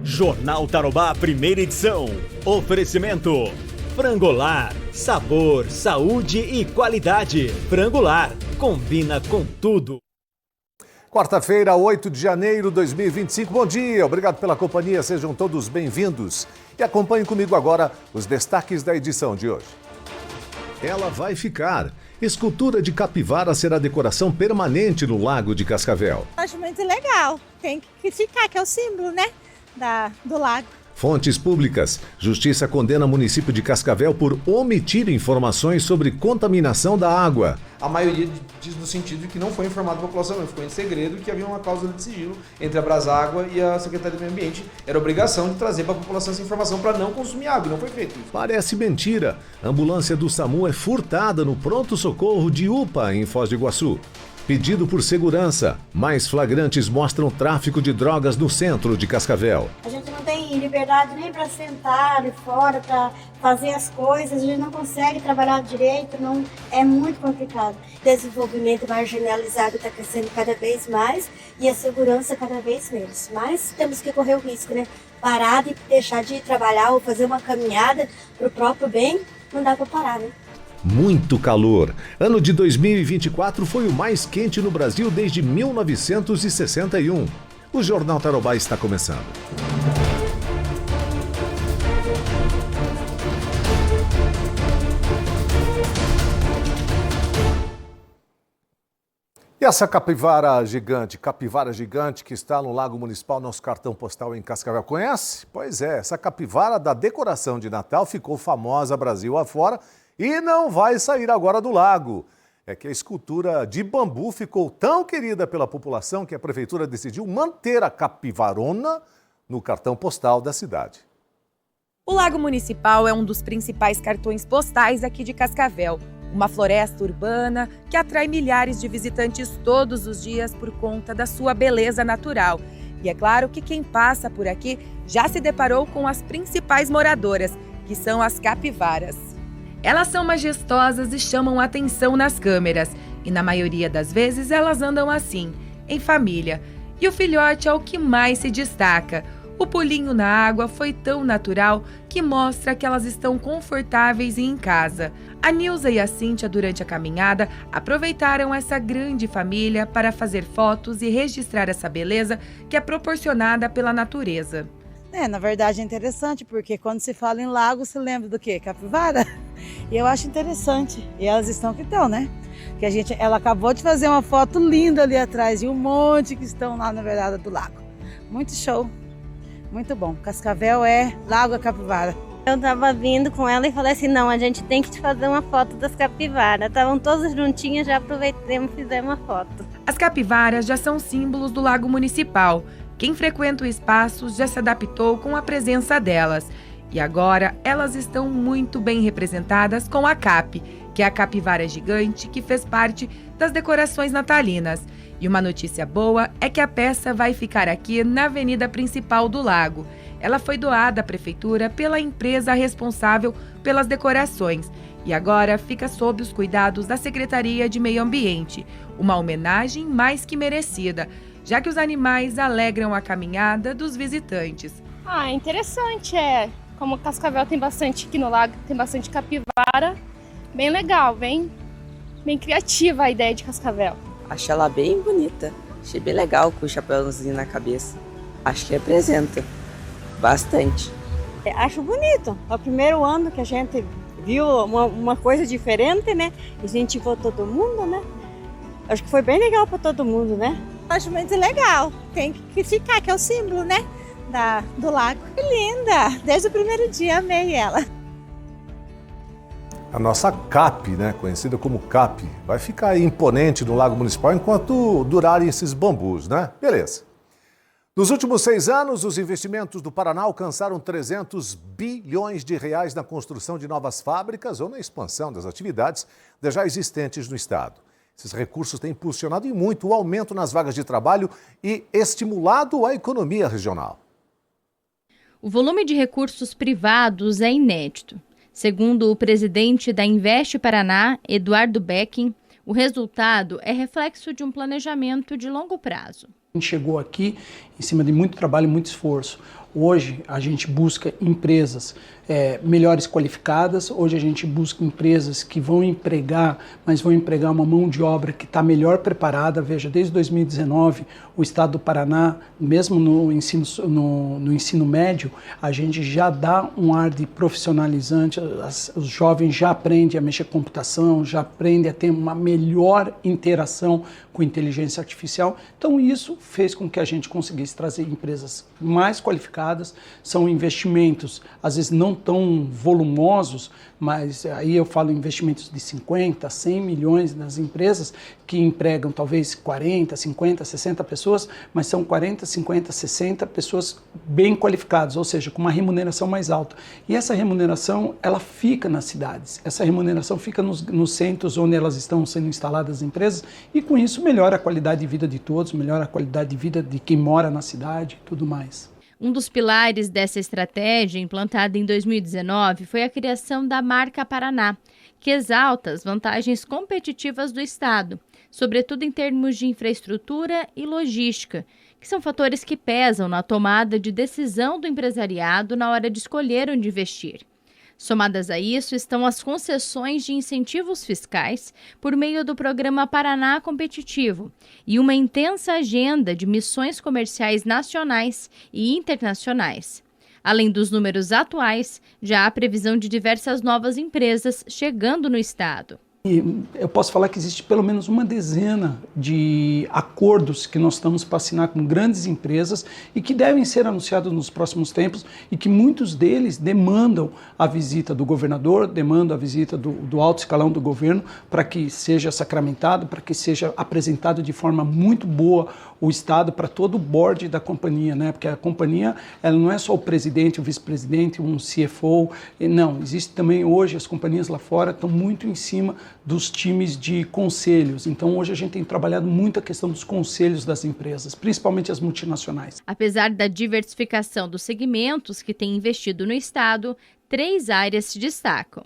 Jornal Tarobá, primeira edição. Oferecimento: Frangolar, sabor, saúde e qualidade. Frangolar, combina com tudo. Quarta-feira, 8 de janeiro de 2025. Bom dia, obrigado pela companhia, sejam todos bem-vindos. E acompanhem comigo agora os destaques da edição de hoje. Ela vai ficar. Escultura de capivara será decoração permanente no Lago de Cascavel. Acho muito legal, tem que ficar, que é o símbolo, né, do lago. Fontes públicas. Justiça condena município de Cascavel por omitir informações sobre contaminação da água. A maioria diz no sentido de que não foi informada a população, não ficou em segredo, que havia uma cláusula de sigilo entre a Braságua e a Secretaria do Meio Ambiente. Era obrigação de trazer para a população essa informação para não consumir água, e não foi feito isso. Parece mentira. Ambulância do SAMU é furtada no pronto-socorro de UPA, em Foz do Iguaçu. Pedido por segurança. Mais flagrantes mostram tráfico de drogas no centro de Cascavel. A gente não tem liberdade nem para sentar ali fora, para fazer as coisas, a gente não consegue trabalhar direito, não, é muito complicado. O desenvolvimento marginalizado está crescendo cada vez mais e a segurança cada vez menos. Mas temos que correr o risco, né? Parar de deixar de trabalhar ou fazer uma caminhada para o próprio bem, não dá para parar, né? Muito calor. Ano de 2024 foi o mais quente no Brasil desde 1961. O Jornal Tarobá está começando. E essa capivara gigante que está no Lago Municipal, nosso cartão postal em Cascavel, conhece? Pois é, essa capivara da decoração de Natal ficou famosa Brasil afora e não vai sair agora do lago. É que a escultura de bambu ficou tão querida pela população que a prefeitura decidiu manter a capivarona no cartão postal da cidade. O Lago Municipal é um dos principais cartões postais aqui de Cascavel. Uma floresta urbana que atrai milhares de visitantes todos os dias por conta da sua beleza natural. E é claro que quem passa por aqui já se deparou com as principais moradoras, que são as capivaras. Elas são majestosas e chamam atenção nas câmeras. E na maioria das vezes elas andam assim, em família. E o filhote é o que mais se destaca. O pulinho na água foi tão natural que mostra que elas estão confortáveis e em casa. A Nilza e a Cíntia, durante a caminhada, aproveitaram essa grande família para fazer fotos e registrar essa beleza que é proporcionada pela natureza. Na verdade é interessante, porque quando se fala em lago, se lembra do quê? Capivara? E eu acho interessante. E elas estão que estão, né? Que ela acabou de fazer uma foto linda ali atrás e um monte que estão lá na beirada do lago. Muito show. Muito bom. Cascavel é Lago Capivara. Eu tava vindo com ela e falei assim, não, a gente tem que te fazer uma foto das capivaras. Estavam todas juntinhas, já aproveitamos e fizemos uma foto. As capivaras já são símbolos do Lago Municipal. Quem frequenta o espaço já se adaptou com a presença delas. E agora elas estão muito bem representadas com a Cap, que é a capivara gigante que fez parte das decorações natalinas. E uma notícia boa é que a peça vai ficar aqui na avenida principal do lago. Ela foi doada à prefeitura pela empresa responsável pelas decorações e agora fica sob os cuidados da Secretaria de Meio Ambiente. Uma homenagem mais que merecida, já que os animais alegram a caminhada dos visitantes. Interessante, como Cascavel tem bastante aqui no lago, tem bastante capivara, bem legal, bem criativa a ideia de Cascavel. Achei ela bem bonita, achei bem legal com o chapéuzinho na cabeça. Acho que representa bastante. Acho bonito, é o primeiro ano que a gente viu uma coisa diferente, né? Incentivou todo mundo, né? Acho que foi bem legal para todo mundo, né? Acho muito legal, tem que ficar, que é o símbolo, né? Do lago. Que linda! Desde o primeiro dia amei ela. A nossa CAP, né, conhecida como CAP, vai ficar aí imponente no Lago Municipal enquanto durarem esses bambus, né? Beleza. Nos últimos 6 anos, os investimentos do Paraná alcançaram 300 bilhões de reais na construção de novas fábricas ou na expansão das atividades já existentes no estado. Esses recursos têm impulsionado e muito o aumento nas vagas de trabalho e estimulado a economia regional. O volume de recursos privados é inédito. Segundo o presidente da Investe Paraná, Eduardo Becking, o resultado é reflexo de um planejamento de longo prazo. A gente chegou aqui em cima de muito trabalho e muito esforço. Hoje a gente busca empresas melhores qualificadas, hoje a gente busca empresas que vão empregar, mas vão empregar uma mão de obra que está melhor preparada. Veja, desde 2019, o Estado do Paraná, mesmo no ensino médio, a gente já dá um ar de profissionalizante, os jovens já aprendem a mexer com computação, já aprendem a ter uma melhor interação com inteligência artificial. Então isso fez com que a gente conseguisse trazer empresas mais qualificadas. São investimentos, às vezes não tão volumosos, mas aí eu falo investimentos de 50, 100 milhões nas empresas que empregam talvez 40, 50, 60 pessoas, mas são 40, 50, 60 pessoas bem qualificadas, ou seja, com uma remuneração mais alta. E essa remuneração, ela fica nas cidades, essa remuneração fica nos centros onde elas estão sendo instaladas as empresas, e com isso melhora a qualidade de vida de todos, melhora a qualidade de vida de quem mora na cidade e tudo mais. Um dos pilares dessa estratégia, implantada em 2019, foi a criação da Marca Paraná, que exalta as vantagens competitivas do Estado, sobretudo em termos de infraestrutura e logística, que são fatores que pesam na tomada de decisão do empresariado na hora de escolher onde investir. Somadas a isso estão as concessões de incentivos fiscais por meio do Programa Paraná Competitivo e uma intensa agenda de missões comerciais nacionais e internacionais. Além dos números atuais, já há previsão de diversas novas empresas chegando no estado. E eu posso falar que existe pelo menos uma dezena de acordos que nós estamos para assinar com grandes empresas e que devem ser anunciados nos próximos tempos, e que muitos deles demandam a visita do governador, demandam a visita do alto escalão do governo, para que seja sacramentado, para que seja apresentado de forma muito boa o Estado para todo o board da companhia, né? Porque a companhia, ela não é só o presidente, o vice-presidente, um CFO, não, existe também hoje, as companhias lá fora estão muito em cima dos times de conselhos. Então hoje a gente tem trabalhado muito a questão dos conselhos das empresas, principalmente as multinacionais. Apesar da diversificação dos segmentos que tem investido no estado, 3 áreas se destacam.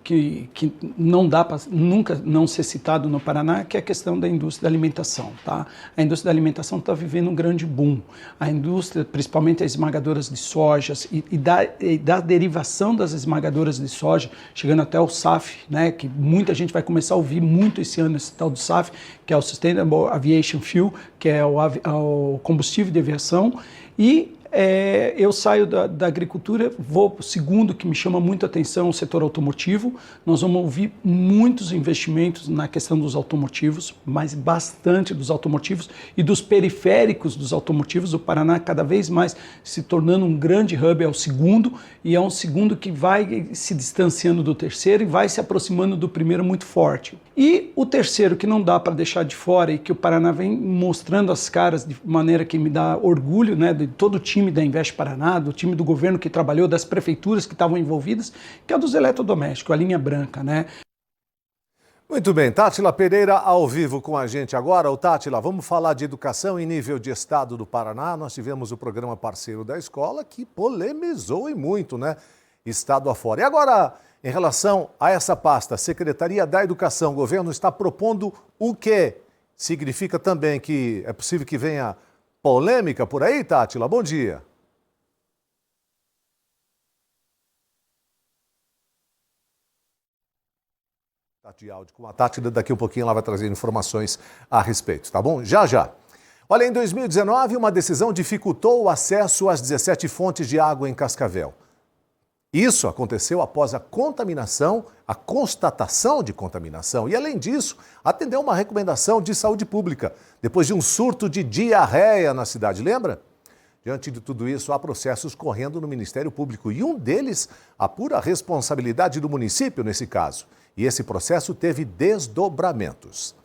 Que não dá para nunca não ser citado no Paraná, que é a questão da indústria da alimentação. Tá? A indústria da alimentação está vivendo um grande boom. A indústria, principalmente as esmagadoras de sojas e da derivação das esmagadoras de soja, chegando até o SAF, né, que muita gente vai começar a ouvir muito esse ano, esse tal do SAF, que é o Sustainable Aviation Fuel, que é o combustível de aviação. E eu saio da agricultura, vou para o segundo que me chama muito a atenção, o setor automotivo. Nós vamos ouvir muitos investimentos na questão dos automotivos, mas bastante dos automotivos e dos periféricos dos automotivos. O Paraná cada vez mais se tornando um grande hub, é o segundo, e é um segundo que vai se distanciando do terceiro e vai se aproximando do primeiro muito forte. E o terceiro, que não dá para deixar de fora e que o Paraná vem mostrando as caras de maneira que me dá orgulho, né, de todo o time da Invest Paraná, do time do governo que trabalhou, das prefeituras que estavam envolvidas, que é dos eletrodomésticos, a linha branca, né? Muito bem, Tátila Pereira ao vivo com a gente agora. Tátila, vamos falar de educação em nível de estado do Paraná. Nós tivemos o programa Parceiro da Escola, que polemizou e muito, né? Estado afora. E agora, em relação a essa pasta, Secretaria da Educação, o governo está propondo o quê? Significa também que é possível que venha polêmica por aí, Tátila? Bom dia. De áudio com a Tátila, daqui um pouquinho ela vai trazer informações a respeito, tá bom? Já, já. Olha, em 2019, uma decisão dificultou o acesso às 17 fontes de água em Cascavel. Isso aconteceu após a constatação de contaminação e, além disso, atendeu uma recomendação de saúde pública, depois de um surto de diarreia na cidade, lembra? Diante de tudo isso, há processos correndo no Ministério Público e um deles apura a responsabilidade do município nesse caso. E esse processo teve desdobramentos.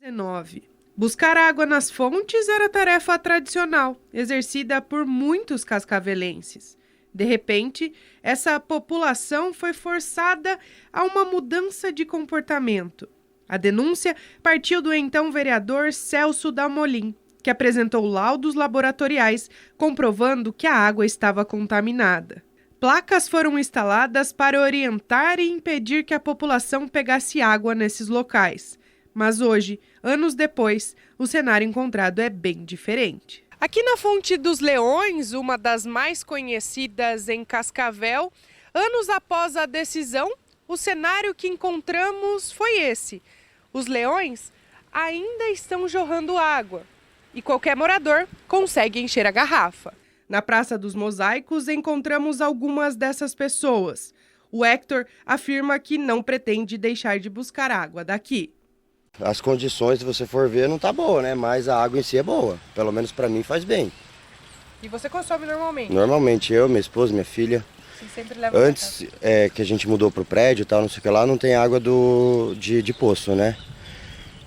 19. Buscar água nas fontes era tarefa tradicional, exercida por muitos cascavelenses. De repente, essa população foi forçada a uma mudança de comportamento. A denúncia partiu do então vereador Celso Dalmolin, que apresentou laudos laboratoriais comprovando que a água estava contaminada. Placas foram instaladas para orientar e impedir que a população pegasse água nesses locais. Mas hoje, anos depois, o cenário encontrado é bem diferente. Aqui na Fonte dos Leões, uma das mais conhecidas em Cascavel, anos após a decisão, o cenário que encontramos foi esse. Os leões ainda estão jorrando água e qualquer morador consegue encher a garrafa. Na Praça dos Mosaicos, encontramos algumas dessas pessoas. O Hector afirma que não pretende deixar de buscar água daqui. As condições, se você for ver, não tá boa, né? Mas a água em si é boa. Pelo menos para mim faz bem. E você consome normalmente? Normalmente, eu, minha esposa, minha filha. Você sempre leva antes que a gente mudou pro prédio e tal, não sei o que lá, não tem água de poço, né?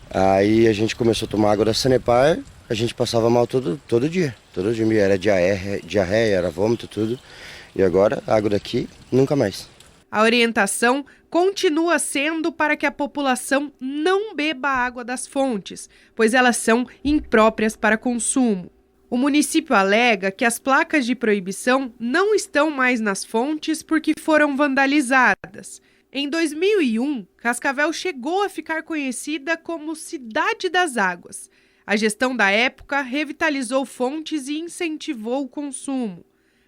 Aí a gente começou a tomar água da Sanepar, a gente passava mal todo dia. Todo dia era diarreia, era vômito, tudo. E agora, a água daqui, nunca mais. A orientação continua sendo para que a população não beba a água das fontes, pois elas são impróprias para consumo. O município alega que as placas de proibição não estão mais nas fontes porque foram vandalizadas. Em 2001, Cascavel chegou a ficar conhecida como Cidade das Águas. A gestão da época revitalizou fontes e incentivou o consumo.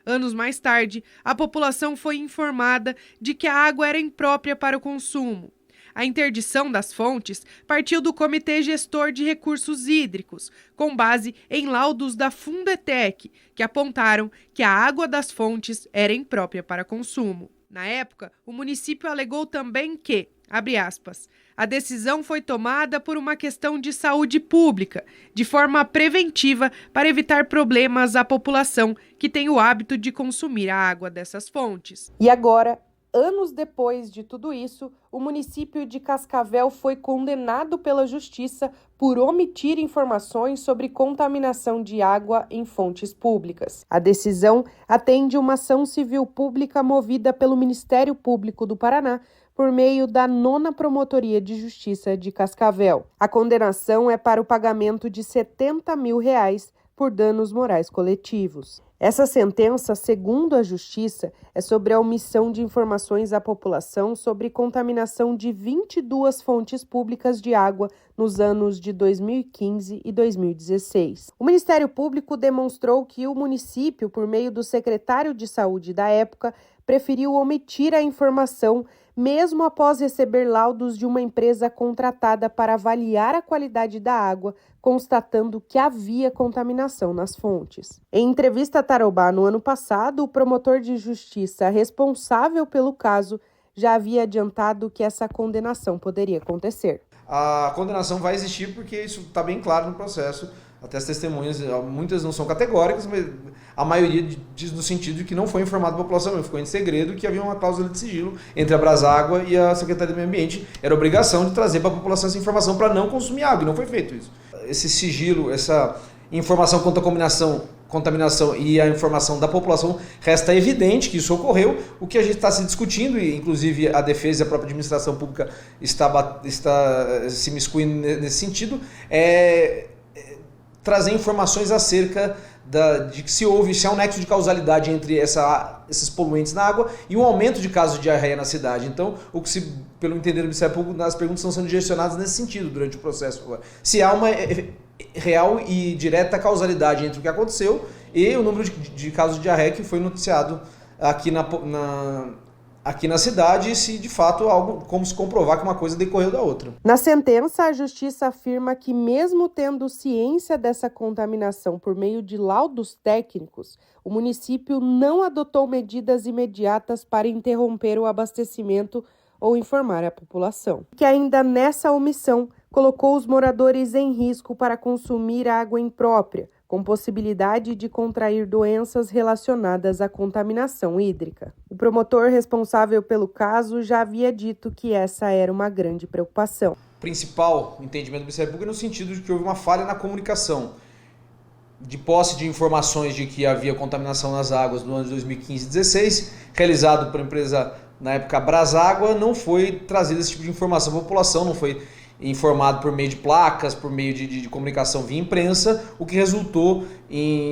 Anos mais tarde, a população foi informada de que a água era imprópria para o consumo. A interdição das fontes partiu do Comitê Gestor de Recursos Hídricos, com base em laudos da Fundetec, que apontaram que a água das fontes era imprópria para consumo. Na época, o município alegou também que, abre aspas, a decisão foi tomada por uma questão de saúde pública, de forma preventiva para evitar problemas à população que tem o hábito de consumir a água dessas fontes. E agora, anos depois de tudo isso, o município de Cascavel foi condenado pela Justiça por omitir informações sobre contaminação de água em fontes públicas. A decisão atende uma ação civil pública movida pelo Ministério Público do Paraná por meio da 9ª Promotoria de Justiça de Cascavel. A condenação é para o pagamento de R$70 mil por danos morais coletivos. Essa sentença, segundo a Justiça, é sobre a omissão de informações à população sobre contaminação de 22 fontes públicas de água nos anos de 2015 e 2016. O Ministério Público demonstrou que o município, por meio do secretário de Saúde da época, preferiu omitir a informação mesmo após receber laudos de uma empresa contratada para avaliar a qualidade da água, constatando que havia contaminação nas fontes. Em entrevista a Tarobá no ano passado, o promotor de justiça responsável pelo caso já havia adiantado que essa condenação poderia acontecer. A condenação vai existir porque isso está bem claro no processo. Até as testemunhas, muitas não são categóricas, mas a maioria diz no sentido de que não foi informado a população, ficou em segredo, que havia uma cláusula de sigilo entre a Braságua e a Secretaria do Meio Ambiente. Era obrigação de trazer para a população essa informação para não consumir água, e não foi feito isso. Esse sigilo, essa informação quanto à contaminação e a informação da população, resta evidente que isso ocorreu. O que a gente está se discutindo, e inclusive a defesa e a própria administração pública está se miscuindo nesse sentido, é trazer informações acerca de que se há um nexo de causalidade entre esses poluentes na água e um aumento de casos de diarreia na cidade. Então, pelo entender do Ministério Público, as perguntas estão sendo direcionadas nesse sentido durante o processo. Se há uma real e direta causalidade entre o que aconteceu e o número de casos de diarreia que foi noticiado aqui na cidade, e se de fato como se comprovar que uma coisa decorreu da outra. Na sentença, a Justiça afirma que, mesmo tendo ciência dessa contaminação por meio de laudos técnicos, o município não adotou medidas imediatas para interromper o abastecimento ou informar a população. Que ainda nessa omissão colocou os moradores em risco para consumir água imprópria, com possibilidade de contrair doenças relacionadas à contaminação hídrica. O promotor responsável pelo caso já havia dito que essa era uma grande preocupação. O principal entendimento do Ministério Público é no sentido de que houve uma falha na comunicação, de posse de informações de que havia contaminação nas águas no ano de 2015 e 2016, realizado por empresa, na época, Braságua, não foi trazido esse tipo de informação à população, não foi informado por meio de placas, por meio de comunicação via imprensa, o que resultou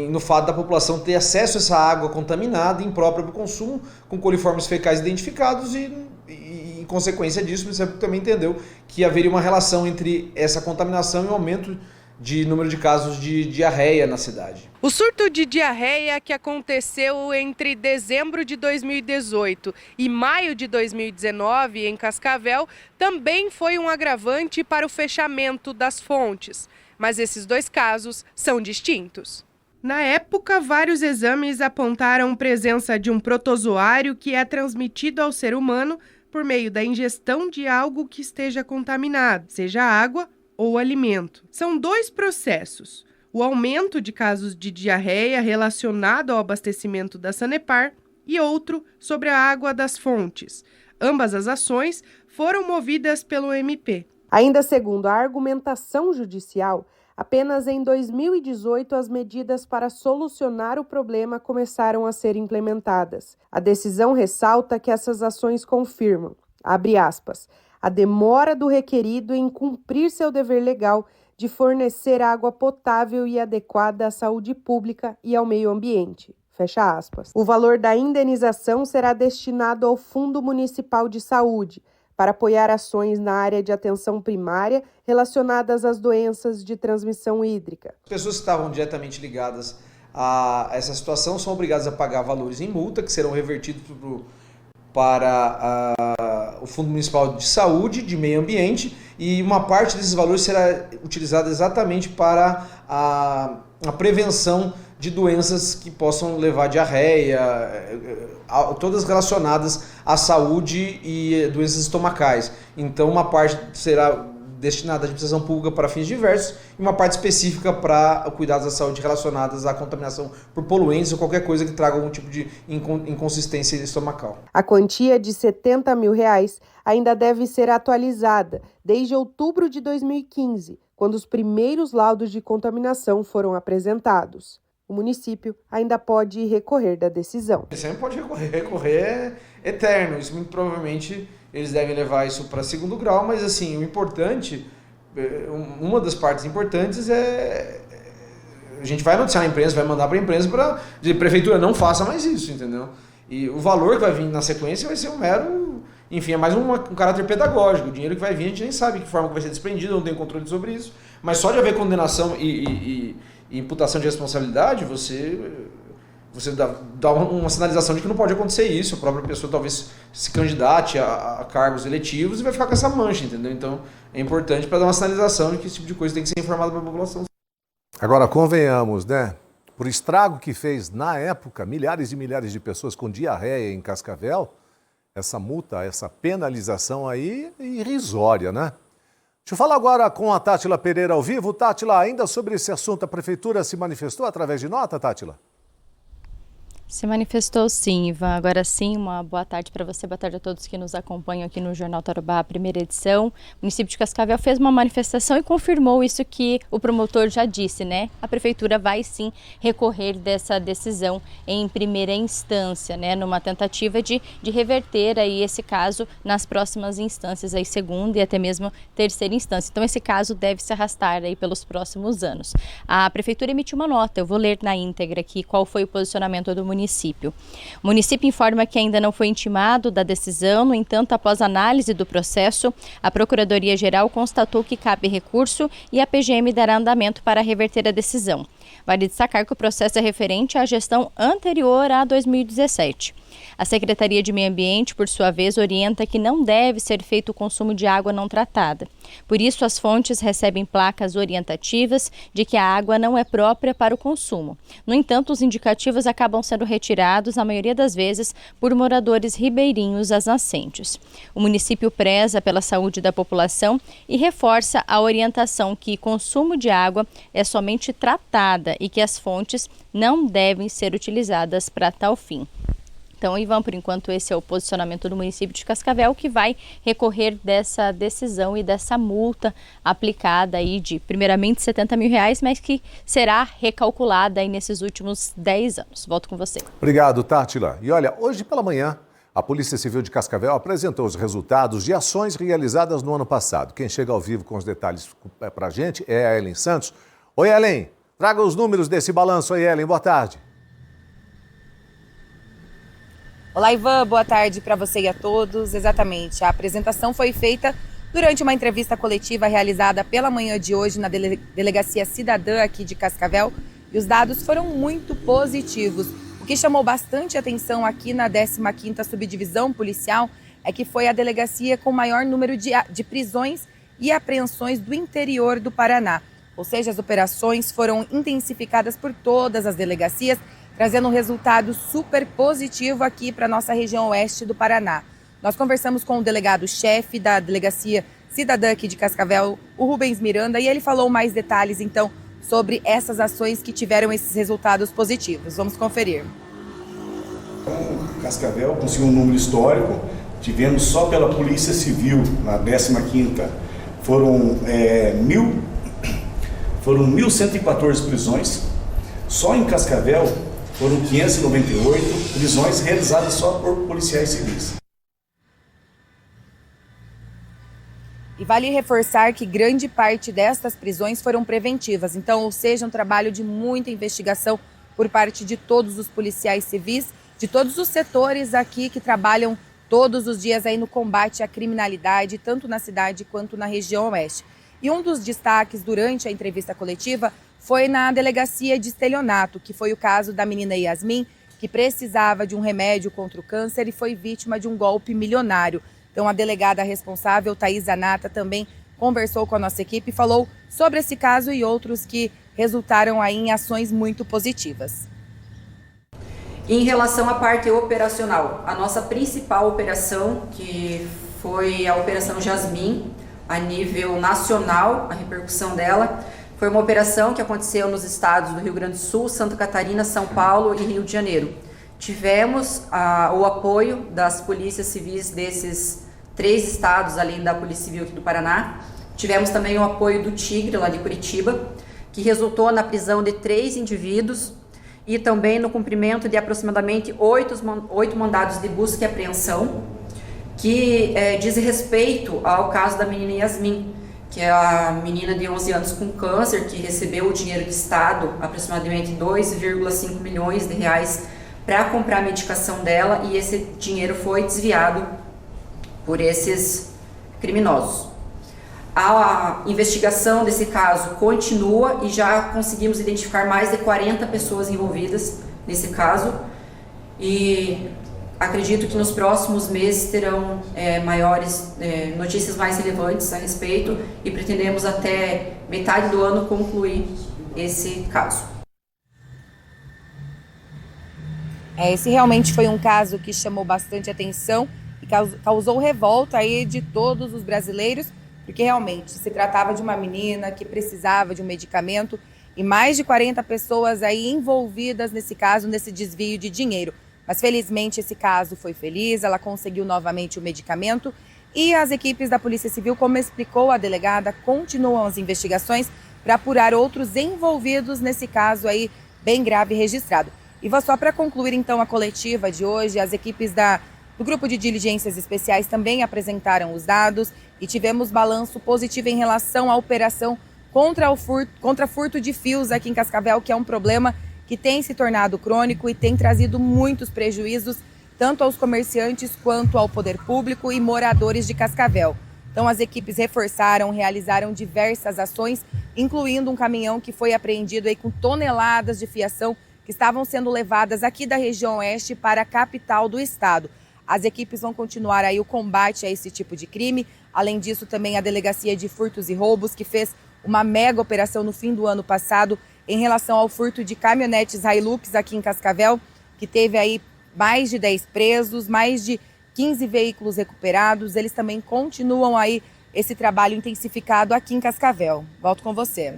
no fato da população ter acesso a essa água contaminada, imprópria para o consumo, com coliformes fecais identificados e, em consequência disso, o Ministério Público também entendeu que haveria uma relação entre essa contaminação e o aumento de número de casos de diarreia na cidade. O surto de diarreia que aconteceu entre dezembro de 2018 e maio de 2019 em Cascavel também foi um agravante para o fechamento das fontes, mas esses 2 casos são distintos. Na época, vários exames apontaram presença de um protozoário que é transmitido ao ser humano por meio da ingestão de algo que esteja contaminado, seja água ou alimento. São 2 processos: o aumento de casos de diarreia relacionado ao abastecimento da Sanepar e outro sobre a água das fontes. Ambas as ações foram movidas pelo MP. Ainda segundo a argumentação judicial, apenas em 2018 as medidas para solucionar o problema começaram a ser implementadas. A decisão ressalta que essas ações confirmam, abre aspas, a demora do requerido em cumprir seu dever legal de fornecer água potável e adequada à saúde pública e ao meio ambiente. Fecha aspas. O valor da indenização será destinado ao Fundo Municipal de Saúde, para apoiar ações na área de atenção primária relacionadas às doenças de transmissão hídrica. As pessoas que estavam diretamente ligadas a essa situação são obrigadas a pagar valores em multa, que serão revertidos para o Fundo Municipal de Saúde, de Meio Ambiente, e uma parte desses valores será utilizada exatamente para a prevenção de doenças que possam levar a diarreia, todas relacionadas à saúde e doenças estomacais. Então, uma parte será destinada à administração pública para fins diversos e uma parte específica para cuidados da saúde relacionadas à contaminação por poluentes ou qualquer coisa que traga algum tipo de inconsistência estomacal. A quantia de R$70 mil ainda deve ser atualizada desde outubro de 2015, quando os primeiros laudos de contaminação foram apresentados. O município ainda pode recorrer da decisão. Você sempre pode recorrer é eterno. Isso muito provavelmente eles devem levar isso para 2º grau, mas assim, o importante, uma das partes importantes é a gente vai noticiar a imprensa, vai mandar para a imprensa para dizer, prefeitura, não faça mais isso, entendeu? E o valor que vai vir na sequência vai ser um mero, enfim, é mais um caráter pedagógico. O dinheiro que vai vir a gente nem sabe que forma que vai ser desprendido, não tem controle sobre isso, mas só de haver condenação e imputação de responsabilidade, você dá uma sinalização de que não pode acontecer isso. A própria pessoa talvez se candidate a cargos eletivos e vai ficar com essa mancha, entendeu? Então é importante para dar uma sinalização de que esse tipo de coisa tem que ser informado para a população. Agora, convenhamos, né? Por estrago que fez na época, milhares e milhares de pessoas com diarreia em Cascavel, essa multa, essa penalização aí é irrisória, né? Deixa eu falar agora com a Tátila Pereira ao vivo. Tátila, ainda sobre esse assunto, a Prefeitura se manifestou através de nota, Tátila? Se manifestou sim, Ivan. Agora sim, uma boa tarde para você, boa tarde a todos que nos acompanham aqui no Jornal Tarobá, primeira edição. O município de Cascavel fez uma manifestação e confirmou isso que o promotor já disse, né? A Prefeitura vai sim recorrer dessa decisão em primeira instância, né? Numa tentativa de reverter aí esse caso nas próximas instâncias, aí segunda e até mesmo terceira instância. Então esse caso deve se arrastar aí pelos próximos anos. A Prefeitura emitiu uma nota, eu vou ler na íntegra aqui qual foi o posicionamento do município. O município informa que ainda não foi intimado da decisão, no entanto, após análise do processo, a Procuradoria-Geral constatou que cabe recurso e a PGM dará andamento para reverter a decisão. Vale destacar que o processo é referente à gestão anterior a 2017. A Secretaria de Meio Ambiente, por sua vez, orienta que não deve ser feito o consumo de água não tratada. Por isso, as fontes recebem placas orientativas de que a água não é própria para o consumo. No entanto, os indicativos acabam sendo retirados, na maioria das vezes, por moradores ribeirinhos às nascentes. O município preza pela saúde da população e reforça a orientação que consumo de água é somente tratada e que as fontes não devem ser utilizadas para tal fim. Então, Ivan, por enquanto, esse é o posicionamento do município de Cascavel, que vai recorrer dessa decisão e dessa multa aplicada aí de, primeiramente, R$70 mil, mas que será recalculada aí nesses últimos 10 anos. Volto com você. Obrigado, Tátila. E olha, hoje pela manhã, a Polícia Civil de Cascavel apresentou os resultados de ações realizadas no ano passado. Quem chega ao vivo com os detalhes para a gente é a Ellen Santos. Oi, Ellen, traga os números desse balanço aí, Ellen. Boa tarde. Olá, Ivan, boa tarde para você e a todos. Exatamente, a apresentação foi feita durante uma entrevista coletiva realizada pela manhã de hoje na Delegacia Cidadã aqui de Cascavel, e os dados foram muito positivos. O que chamou bastante atenção aqui na 15ª Subdivisão Policial é que foi a delegacia com maior número de prisões e apreensões do interior do Paraná. Ou seja, as operações foram intensificadas por todas as delegacias, trazendo um resultado super positivo aqui para a nossa região oeste do Paraná. Nós conversamos com o delegado-chefe da Delegacia Cidadã aqui de Cascavel, o Rubens Miranda, e ele falou mais detalhes, então, sobre essas ações que tiveram esses resultados positivos. Vamos conferir. Cascavel conseguiu um número histórico. Tivemos só pela Polícia Civil, na 15ª, foram 1.114 prisões. Só em Cascavel foram 598 prisões realizadas só por policiais civis. E vale reforçar que grande parte destas prisões foram preventivas, então, ou seja, um trabalho de muita investigação por parte de todos os policiais civis, de todos os setores aqui que trabalham todos os dias aí no combate à criminalidade, tanto na cidade quanto na região oeste. E um dos destaques durante a entrevista coletiva foi na delegacia de estelionato, que foi o caso da menina Yasmin, que precisava de um remédio contra o câncer e foi vítima de um golpe milionário. Então, a delegada responsável, Thaís Zanata, também conversou com a nossa equipe e falou sobre esse caso e outros que resultaram aí em ações muito positivas. Em relação à parte operacional, a nossa principal operação, que foi a Operação Jasmim, a nível nacional, a repercussão dela, foi uma operação que aconteceu nos estados do Rio Grande do Sul, Santa Catarina, São Paulo e Rio de Janeiro. Tivemos o apoio das polícias civis desses 3 estados, além da Polícia Civil aqui do Paraná. Tivemos também o apoio do Tigre, lá de Curitiba, que resultou na prisão de 3 indivíduos e também no cumprimento de aproximadamente 8 mandados de busca e apreensão, que diz respeito ao caso da menina Yasmin, que é a menina de 11 anos com câncer, que recebeu o dinheiro do Estado, aproximadamente 2,5 milhões de reais, para comprar a medicação dela, e esse dinheiro foi desviado por esses criminosos. A investigação desse caso continua e já conseguimos identificar mais de 40 pessoas envolvidas nesse caso, e acredito que nos próximos meses terão notícias mais relevantes a respeito, e pretendemos até metade do ano concluir esse caso. Esse realmente foi um caso que chamou bastante atenção e causou revolta aí de todos os brasileiros, porque realmente se tratava de uma menina que precisava de um medicamento e mais de 40 pessoas aí envolvidas nesse caso, nesse desvio de dinheiro. Mas felizmente esse caso foi feliz, ela conseguiu novamente o medicamento e as equipes da Polícia Civil, como explicou a delegada, continuam as investigações para apurar outros envolvidos nesse caso aí bem grave registrado. E só para concluir então a coletiva de hoje, as equipes do Grupo de Diligências Especiais também apresentaram os dados e tivemos balanço positivo em relação à operação contra furto de fios aqui em Cascavel, que é um problema que tem se tornado crônico e tem trazido muitos prejuízos tanto aos comerciantes quanto ao poder público e moradores de Cascavel. Então as equipes realizaram diversas ações, incluindo um caminhão que foi apreendido aí com toneladas de fiação que estavam sendo levadas aqui da região oeste para a capital do estado. As equipes vão continuar aí o combate a esse tipo de crime. Além disso, também a Delegacia de Furtos e Roubos, que fez uma mega operação no fim do ano passado em relação ao furto de caminhonetes Hilux aqui em Cascavel, que teve aí mais de 10 presos, mais de 15 veículos recuperados. Eles também continuam aí esse trabalho intensificado aqui em Cascavel. Volto com você.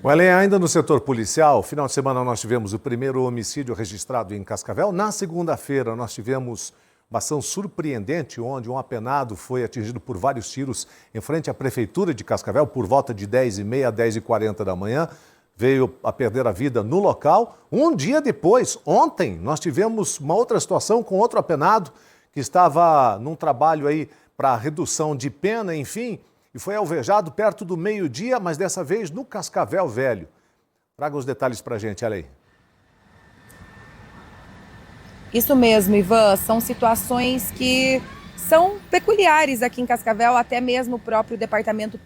Ellen, ainda no setor policial, final de semana nós tivemos o primeiro homicídio registrado em Cascavel. Na segunda-feira nós tivemos uma ação surpreendente, onde um apenado foi atingido por vários tiros em frente à Prefeitura de Cascavel por volta de 10h30 a 10h40 da manhã. Veio a perder a vida no local. Um dia depois, ontem, nós tivemos uma outra situação com outro apenado que estava num trabalho aí para redução de pena, enfim, e foi alvejado perto do meio-dia, mas dessa vez no Cascavel Velho. Traga os detalhes para a gente, Ellen. Isso mesmo, Ivan. São situações que são peculiares aqui em Cascavel. Até mesmo o próprio Departamento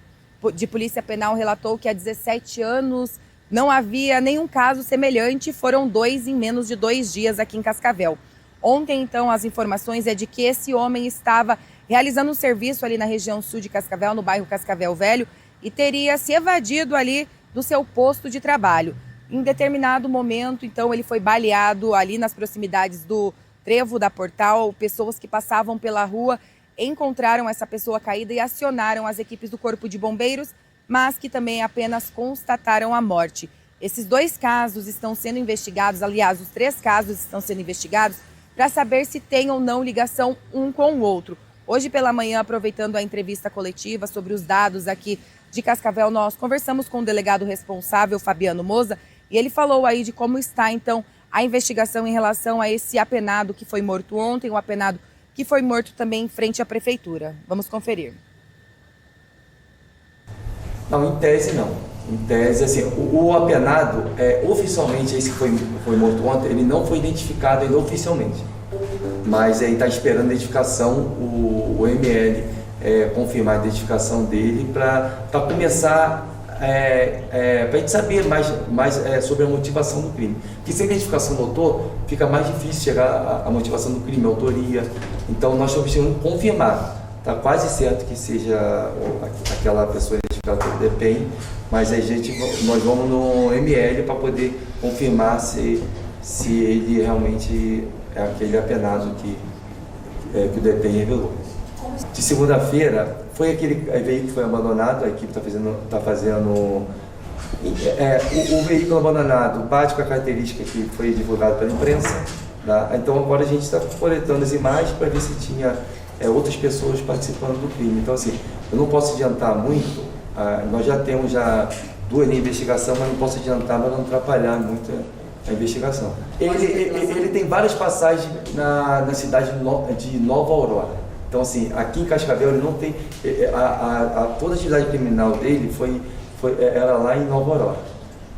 de Polícia Penal relatou que há 17 anos não havia nenhum caso semelhante, foram 2 em menos de 2 dias aqui em Cascavel. Ontem, então, as informações é de que esse homem estava realizando um serviço ali na região sul de Cascavel, no bairro Cascavel Velho, e teria se evadido ali do seu posto de trabalho. Em determinado momento, então, ele foi baleado ali nas proximidades do trevo da Portal. Pessoas que passavam pela rua encontraram essa pessoa caída e acionaram as equipes do Corpo de Bombeiros, mas que também apenas constataram a morte. Esses 2 casos estão sendo investigados, aliás, os 3 casos estão sendo investigados para saber se tem ou não ligação um com o outro. Hoje pela manhã, aproveitando a entrevista coletiva sobre os dados aqui de Cascavel, nós conversamos com o delegado responsável, Fabiano Moza, e ele falou aí de como está, então, a investigação em relação a esse apenado que foi morto ontem, o apenado que foi morto também em frente à prefeitura. Vamos conferir. Não, em tese não. Em tese, assim, o apenado, oficialmente, esse que foi morto ontem, ele não foi identificado ainda oficialmente. Mas aí está esperando a identificação, o ML confirmar a identificação dele para começar, para a gente saber mais sobre a motivação do crime. Porque sem a identificação do autor, fica mais difícil chegar à motivação do crime, a autoria. Então nós estamos precisando confirmar. Está quase certo que seja aquela pessoa identificada pelo DPEM, mas nós vamos no ML para poder confirmar se ele realmente é aquele apenado que o DPEM revelou. De segunda-feira, foi aquele veículo que foi abandonado, a equipe está fazendo o veículo abandonado bate com a característica que foi divulgada pela imprensa, tá? Então agora a gente está coletando as imagens para ver se tinha outras pessoas participando do crime. Então assim, eu não posso adiantar muito, nós já temos 2 na investigação, mas não posso adiantar para não atrapalhar muito a investigação. Ele tem várias passagens na cidade de Nova Aurora. Então assim, aqui em Cascavel ele não tem, toda a atividade criminal dele era lá em Nova Aurora.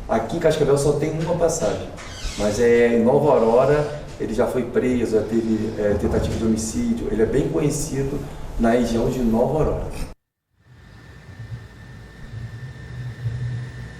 Aqui em Cascavel só tem uma passagem, mas em Nova Aurora ele já foi preso, já teve tentativa de homicídio, ele é bem conhecido na região de Nova Aurora.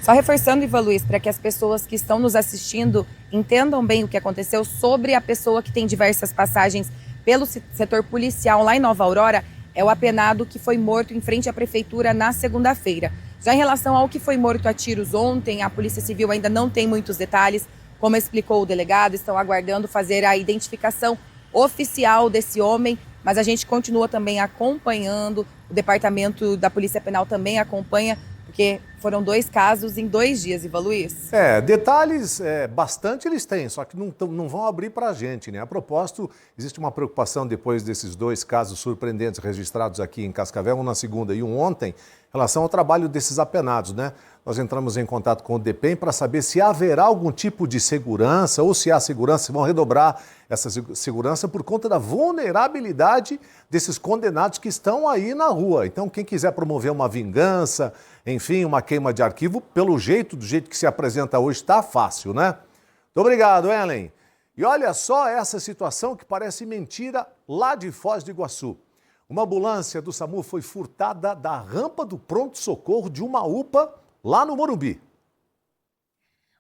Só reforçando, Ivan Luiz, para que as pessoas que estão nos assistindo entendam bem o que aconteceu sobre a pessoa que tem diversas passagens pelo setor policial lá em Nova Aurora, é o apenado que foi morto em frente à prefeitura na segunda-feira. Já em relação ao que foi morto a tiros ontem, a Polícia Civil ainda não tem muitos detalhes. Como explicou o delegado, estão aguardando fazer a identificação oficial desse homem, mas a gente continua também acompanhando, o Departamento da Polícia Penal também acompanha, porque foram 2 casos em 2 dias, Ivan Luiz. Detalhes bastante eles têm, só que não vão abrir para a gente, né? A propósito, existe uma preocupação depois desses 2 casos surpreendentes registrados aqui em Cascavel, um na segunda e um ontem, em relação ao trabalho desses apenados, né? Nós entramos em contato com o DPEM para saber se haverá algum tipo de segurança ou se há segurança, se vão redobrar essa segurança por conta da vulnerabilidade desses condenados que estão aí na rua. Então, quem quiser promover uma vingança, enfim, uma queima de arquivo, do jeito que se apresenta hoje, está fácil, né? Muito obrigado, Ellen. E olha só essa situação que parece mentira lá de Foz do Iguaçu. Uma ambulância do SAMU foi furtada da rampa do pronto-socorro de uma UPA lá no Morumbi.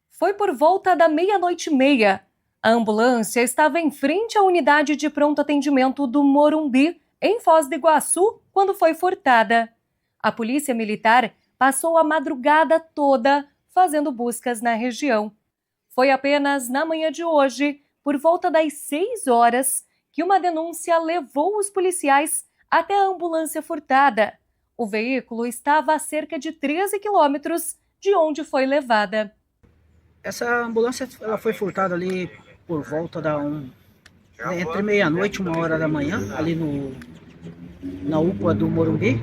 Foi por volta da 00:30. A ambulância estava em frente à unidade de pronto atendimento do Morumbi, em Foz do Iguaçu, quando foi furtada. A polícia militar passou a madrugada toda fazendo buscas na região. Foi apenas na manhã de hoje, por volta das 6 horas, que uma denúncia levou os policiais até a ambulância furtada. O veículo estava a cerca de 13 quilômetros de onde foi levada. Essa ambulância ela foi furtada ali por volta entre 00:30 e 1h da manhã, ali na UPA do Morumbi.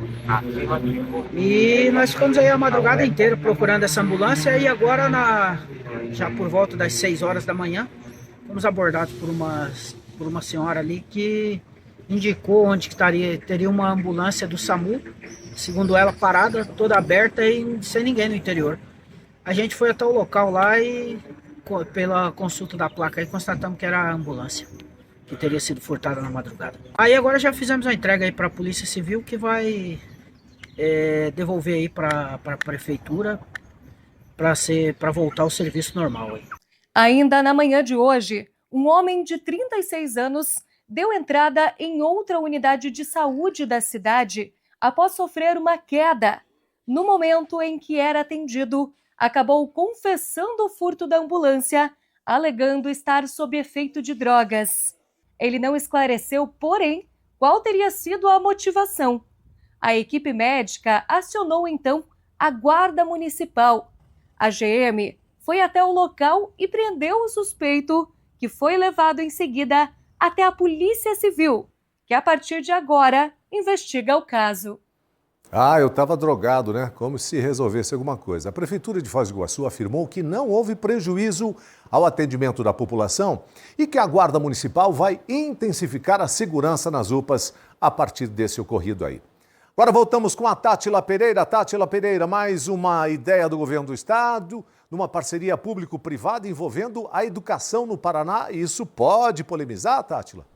E nós ficamos aí a madrugada inteira procurando essa ambulância e agora, já por volta das 6 horas da manhã, fomos abordados por uma senhora ali que indicou onde que teria uma ambulância do SAMU, segundo ela, parada, toda aberta e sem ninguém no interior. A gente foi até o local lá e, pela consulta da placa, aí constatamos que era a ambulância. que teria sido furtada na madrugada. Aí agora já fizemos a entrega aí para a Polícia Civil, que vai devolver aí para a prefeitura para voltar ao serviço normal aí. Ainda na manhã de hoje, um homem de 36 anos deu entrada em outra unidade de saúde da cidade após sofrer uma queda. No momento em que era atendido, acabou confessando o furto da ambulância, alegando estar sob efeito de drogas. Ele não esclareceu, porém, qual teria sido a motivação. A equipe médica acionou então a Guarda Municipal. A GM foi até o local e prendeu o suspeito, que foi levado em seguida até a Polícia Civil, que a partir de agora investiga o caso. Eu estava drogado, né? Como se resolvesse alguma coisa. A Prefeitura de Foz do Iguaçu afirmou que não houve prejuízo ao atendimento da população e que a Guarda Municipal vai intensificar a segurança nas UPAs a partir desse ocorrido aí. Agora voltamos com a Tátila Pereira. Tátila Pereira, mais uma ideia do governo do estado, numa parceria público-privada envolvendo a educação no Paraná. Isso pode polemizar, Tátila?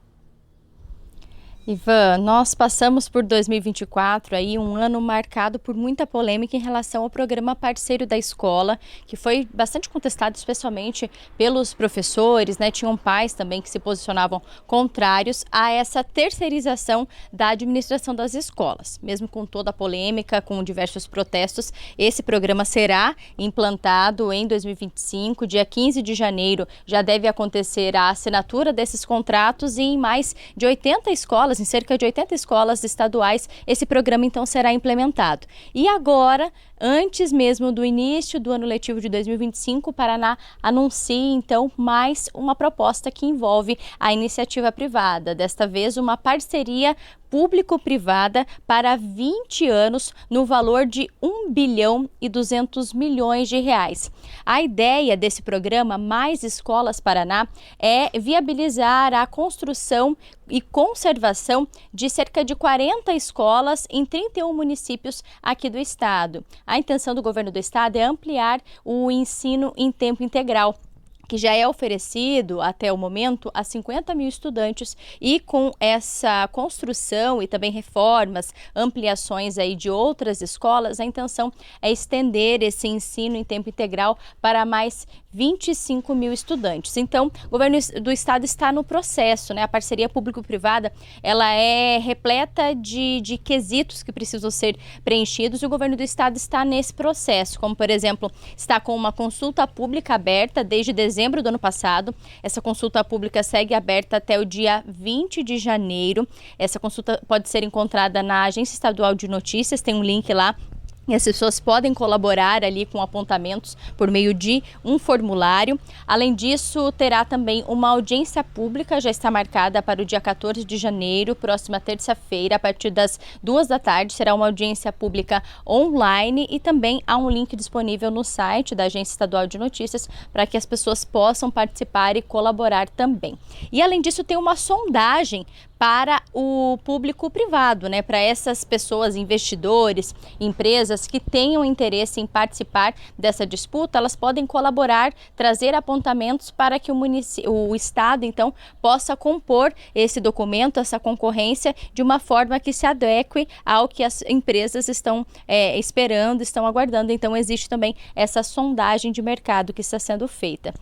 Ivan, nós passamos por 2024, aí um ano marcado por muita polêmica em relação ao programa Parceiro da Escola, que foi bastante contestado, especialmente pelos professores, né? Tinham pais também que se posicionavam contrários a essa terceirização da administração das escolas. Mesmo com toda a polêmica, com diversos protestos, esse programa será implantado em 2025, dia 15 de janeiro, já deve acontecer a assinatura desses contratos e em mais de 80 escolas, em cerca de 80 escolas estaduais, esse programa então será implementado. E agora, antes mesmo do início do ano letivo de 2025, o Paraná anuncia então mais uma proposta que envolve a iniciativa privada, desta vez uma parceria público-privada para 20 anos no valor de 1 bilhão e 200 milhões de reais. A ideia desse programa Mais Escolas Paraná é viabilizar a construção e conservação de cerca de 40 escolas em 31 municípios aqui do estado. A intenção do governo do estado é ampliar o ensino em tempo integral, que já é oferecido até o momento a 50 mil estudantes, e com essa construção e também reformas, ampliações aí de outras escolas, a intenção é estender esse ensino em tempo integral para mais 25 mil estudantes. Então, o governo do estado está no processo, né? A parceria público-privada, ela é repleta de quesitos que precisam ser preenchidos e o governo do estado está nesse processo, como, por exemplo, está com uma consulta pública aberta desde dezembro do ano passado. Essa consulta pública segue aberta até o dia 20 de janeiro. Essa consulta pode ser encontrada na Agência Estadual de Notícias, tem um link lá. E as pessoas podem colaborar ali com apontamentos por meio de um formulário. Além disso, terá também uma audiência pública, já está marcada para o dia 14 de janeiro, próxima terça-feira, a partir das 2 da tarde. Será uma audiência pública online e também há um link disponível no site da Agência Estadual de Notícias para que as pessoas possam participar e colaborar também. E além disso, tem uma sondagem para o público privado, né? Para essas pessoas, investidores, empresas que tenham interesse em participar dessa disputa, elas podem colaborar, trazer apontamentos para que o Estado, então, possa compor esse documento, essa concorrência, de uma forma que se adeque ao que as empresas estão esperando, estão aguardando. Então, existe também essa sondagem de mercado que está sendo feita.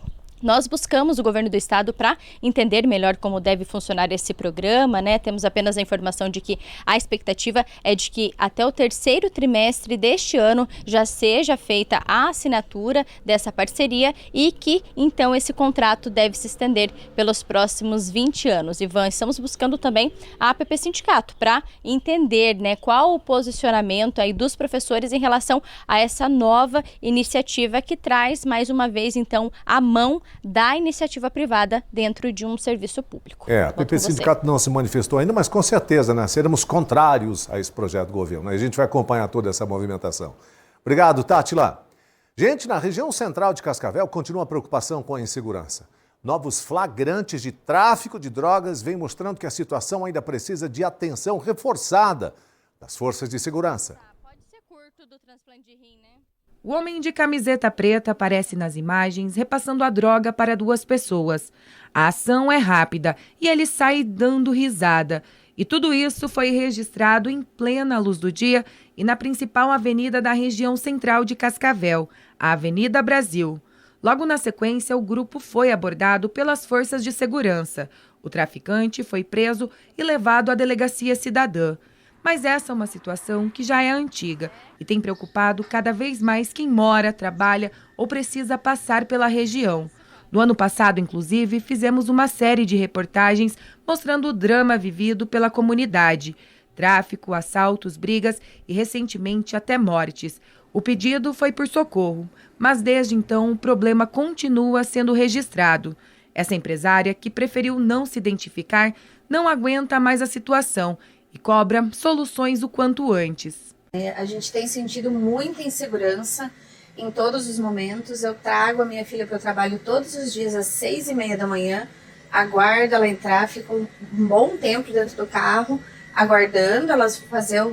Nós buscamos o governo do estado para entender melhor como deve funcionar esse programa, né? Temos apenas a informação de que a expectativa é de que até o terceiro trimestre deste ano já seja feita a assinatura dessa parceria e que, então, esse contrato deve se estender pelos próximos 20 anos. Ivan, estamos buscando também a APP Sindicato para entender, né, qual o posicionamento aí dos professores em relação a essa nova iniciativa que traz, mais uma vez, então, a mão da iniciativa privada dentro de um serviço público. A PP Sindicato não se manifestou ainda, mas com certeza, né, seremos contrários a esse projeto do governo. A gente vai acompanhar toda essa movimentação. Obrigado, Tátila. Gente, na região central de Cascavel continua a preocupação com a insegurança. Novos flagrantes de tráfico de drogas vêm mostrando que a situação ainda precisa de atenção reforçada das forças de segurança. Pode ser curto do transplante de rim, né? O homem de camiseta preta aparece nas imagens repassando a droga para 2 pessoas. A ação é rápida e ele sai dando risada. E tudo isso foi registrado em plena luz do dia e na principal avenida da região central de Cascavel, a Avenida Brasil. Logo na sequência, o grupo foi abordado pelas forças de segurança. O traficante foi preso e levado à delegacia cidadã. Mas essa é uma situação que já é antiga e tem preocupado cada vez mais quem mora, trabalha ou precisa passar pela região. No ano passado, inclusive, fizemos uma série de reportagens mostrando o drama vivido pela comunidade. Tráfico, assaltos, brigas e, recentemente, até mortes. O pedido foi por socorro, mas desde então o problema continua sendo registrado. Essa empresária, que preferiu não se identificar, não aguenta mais a situação e cobra soluções o quanto antes. A gente tem sentido muita insegurança em todos os momentos. Eu trago a minha filha para o trabalho todos os dias às 6h30 da manhã, aguardo ela entrar, fico um bom tempo dentro do carro, aguardando elas fazer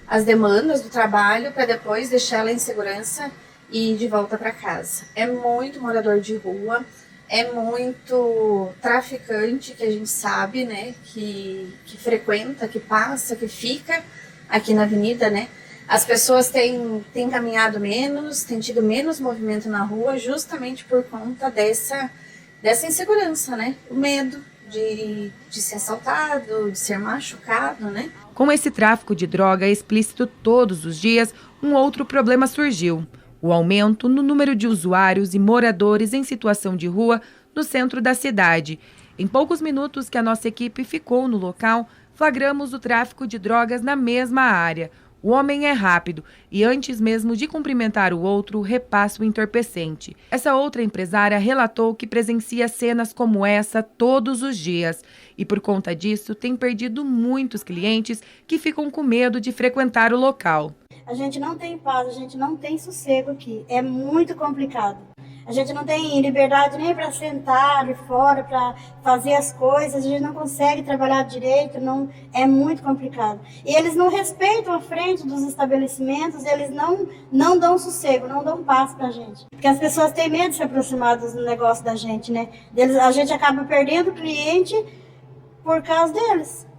as demandas do trabalho para depois deixar ela em segurança e ir de volta para casa. É muito morador de rua, é muito traficante que a gente sabe, né, que frequenta, que passa, que fica aqui na avenida, né. As pessoas têm caminhado menos, têm tido menos movimento na rua justamente por conta dessa insegurança, né, o medo de ser assaltado, de ser machucado, né. Com esse tráfico de droga explícito todos os dias, um outro problema surgiu. O aumento no número de usuários e moradores em situação de rua no centro da cidade. Em poucos minutos que a nossa equipe ficou no local, flagramos o tráfico de drogas na mesma área. O homem é rápido e, antes mesmo de cumprimentar o outro, repassa o entorpecente. Essa outra empresária relatou que presencia cenas como essa todos os dias e, por conta disso, tem perdido muitos clientes que ficam com medo de frequentar o local. A gente não tem paz, a gente não tem sossego aqui, é muito complicado. A gente não tem liberdade nem para sentar ali fora, para fazer as coisas, a gente não consegue trabalhar direito, é muito complicado. E eles não respeitam a frente dos estabelecimentos, eles não dão sossego, não dão paz para a gente. Porque as pessoas têm medo de se aproximar do negócio da gente, né? A gente acaba perdendo o cliente por causa deles.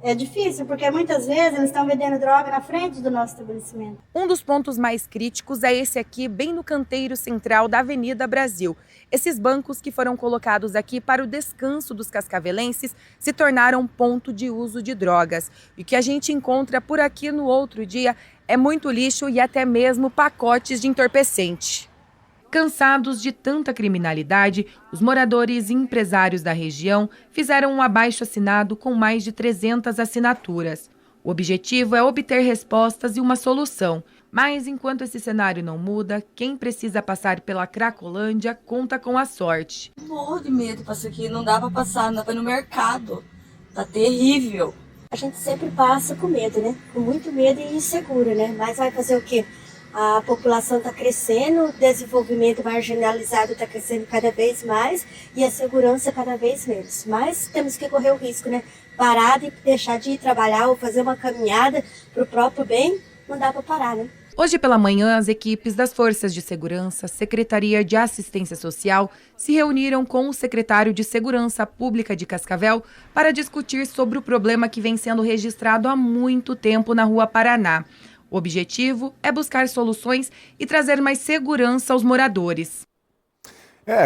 É difícil, porque muitas vezes eles estão vendendo droga na frente do nosso estabelecimento. Um dos pontos mais críticos é esse aqui, bem no canteiro central da Avenida Brasil. Esses bancos que foram colocados aqui para o descanso dos cascavelenses se tornaram ponto de uso de drogas. E o que a gente encontra por aqui no outro dia é muito lixo e até mesmo pacotes de entorpecente. Cansados de tanta criminalidade, os moradores e empresários da região fizeram um abaixo-assinado com mais de 300 assinaturas. O objetivo é obter respostas e uma solução. Mas, enquanto esse cenário não muda, quem precisa passar pela Cracolândia conta com a sorte. Morro de medo para isso aqui, não dá para passar, não dá para ir no mercado. Tá terrível. A gente sempre passa com medo, né? Com muito medo e inseguro, né? Mas vai fazer o quê? A população está crescendo, o desenvolvimento marginalizado está crescendo cada vez mais e a segurança cada vez menos. Mas temos que correr o risco, né? Parar de deixar de ir trabalhar ou fazer uma caminhada para o próprio bem, não dá para parar, né? Hoje pela manhã, as equipes das Forças de Segurança, Secretaria de Assistência Social, se reuniram com o secretário de Segurança Pública de Cascavel para discutir sobre o problema que vem sendo registrado há muito tempo na Rua Paraná. O objetivo é buscar soluções e trazer mais segurança aos moradores.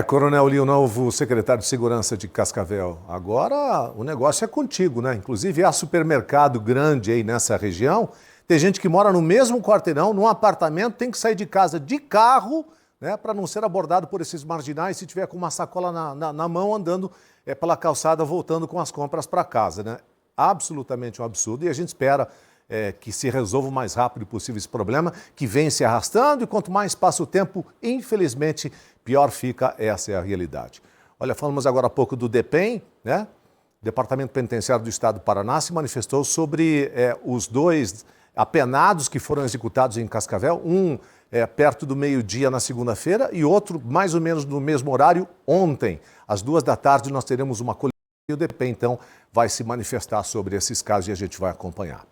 Coronel Lee, o novo secretário de Segurança de Cascavel. Agora o negócio é contigo, né? Inclusive há supermercado grande aí nessa região. Tem gente que mora no mesmo quarteirão, num apartamento, tem que sair de casa de carro, né, para não ser abordado por esses marginais se tiver com uma sacola na mão andando pela calçada, voltando com as compras para casa, né? Absolutamente um absurdo e a gente espera que se resolva o mais rápido possível esse problema, que vem se arrastando e quanto mais passa o tempo, infelizmente, pior fica, essa é a realidade. Olha, falamos agora há pouco do DEPEN, né? O Departamento Penitenciário do Estado do Paraná se manifestou sobre os 2 apenados que foram executados em Cascavel, um perto do meio-dia na segunda-feira e outro mais ou menos no mesmo horário ontem. Às 2 da tarde nós teremos uma coletiva e o DEPEN, então, vai se manifestar sobre esses casos e a gente vai acompanhar.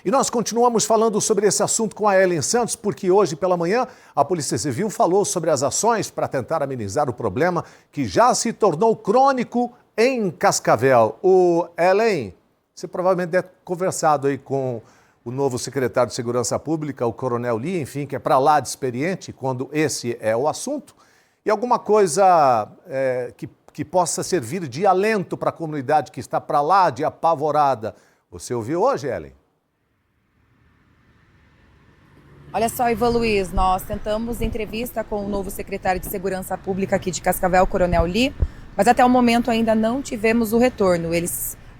E nós continuamos falando sobre esse assunto com a Ellen Santos, porque hoje pela manhã a Polícia Civil falou sobre as ações para tentar amenizar o problema que já se tornou crônico em Cascavel. Ellen, você provavelmente deve ter conversado aí com o novo secretário de Segurança Pública, o Coronel Lee, enfim, que é para lá de experiente quando esse é o assunto. E alguma coisa que possa servir de alento para a comunidade que está para lá de apavorada. Você ouviu hoje, Ellen? Olha só, Ivan Luiz, nós tentamos entrevista com o novo secretário de Segurança Pública aqui de Cascavel, Coronel Lee, mas até o momento ainda não tivemos o retorno.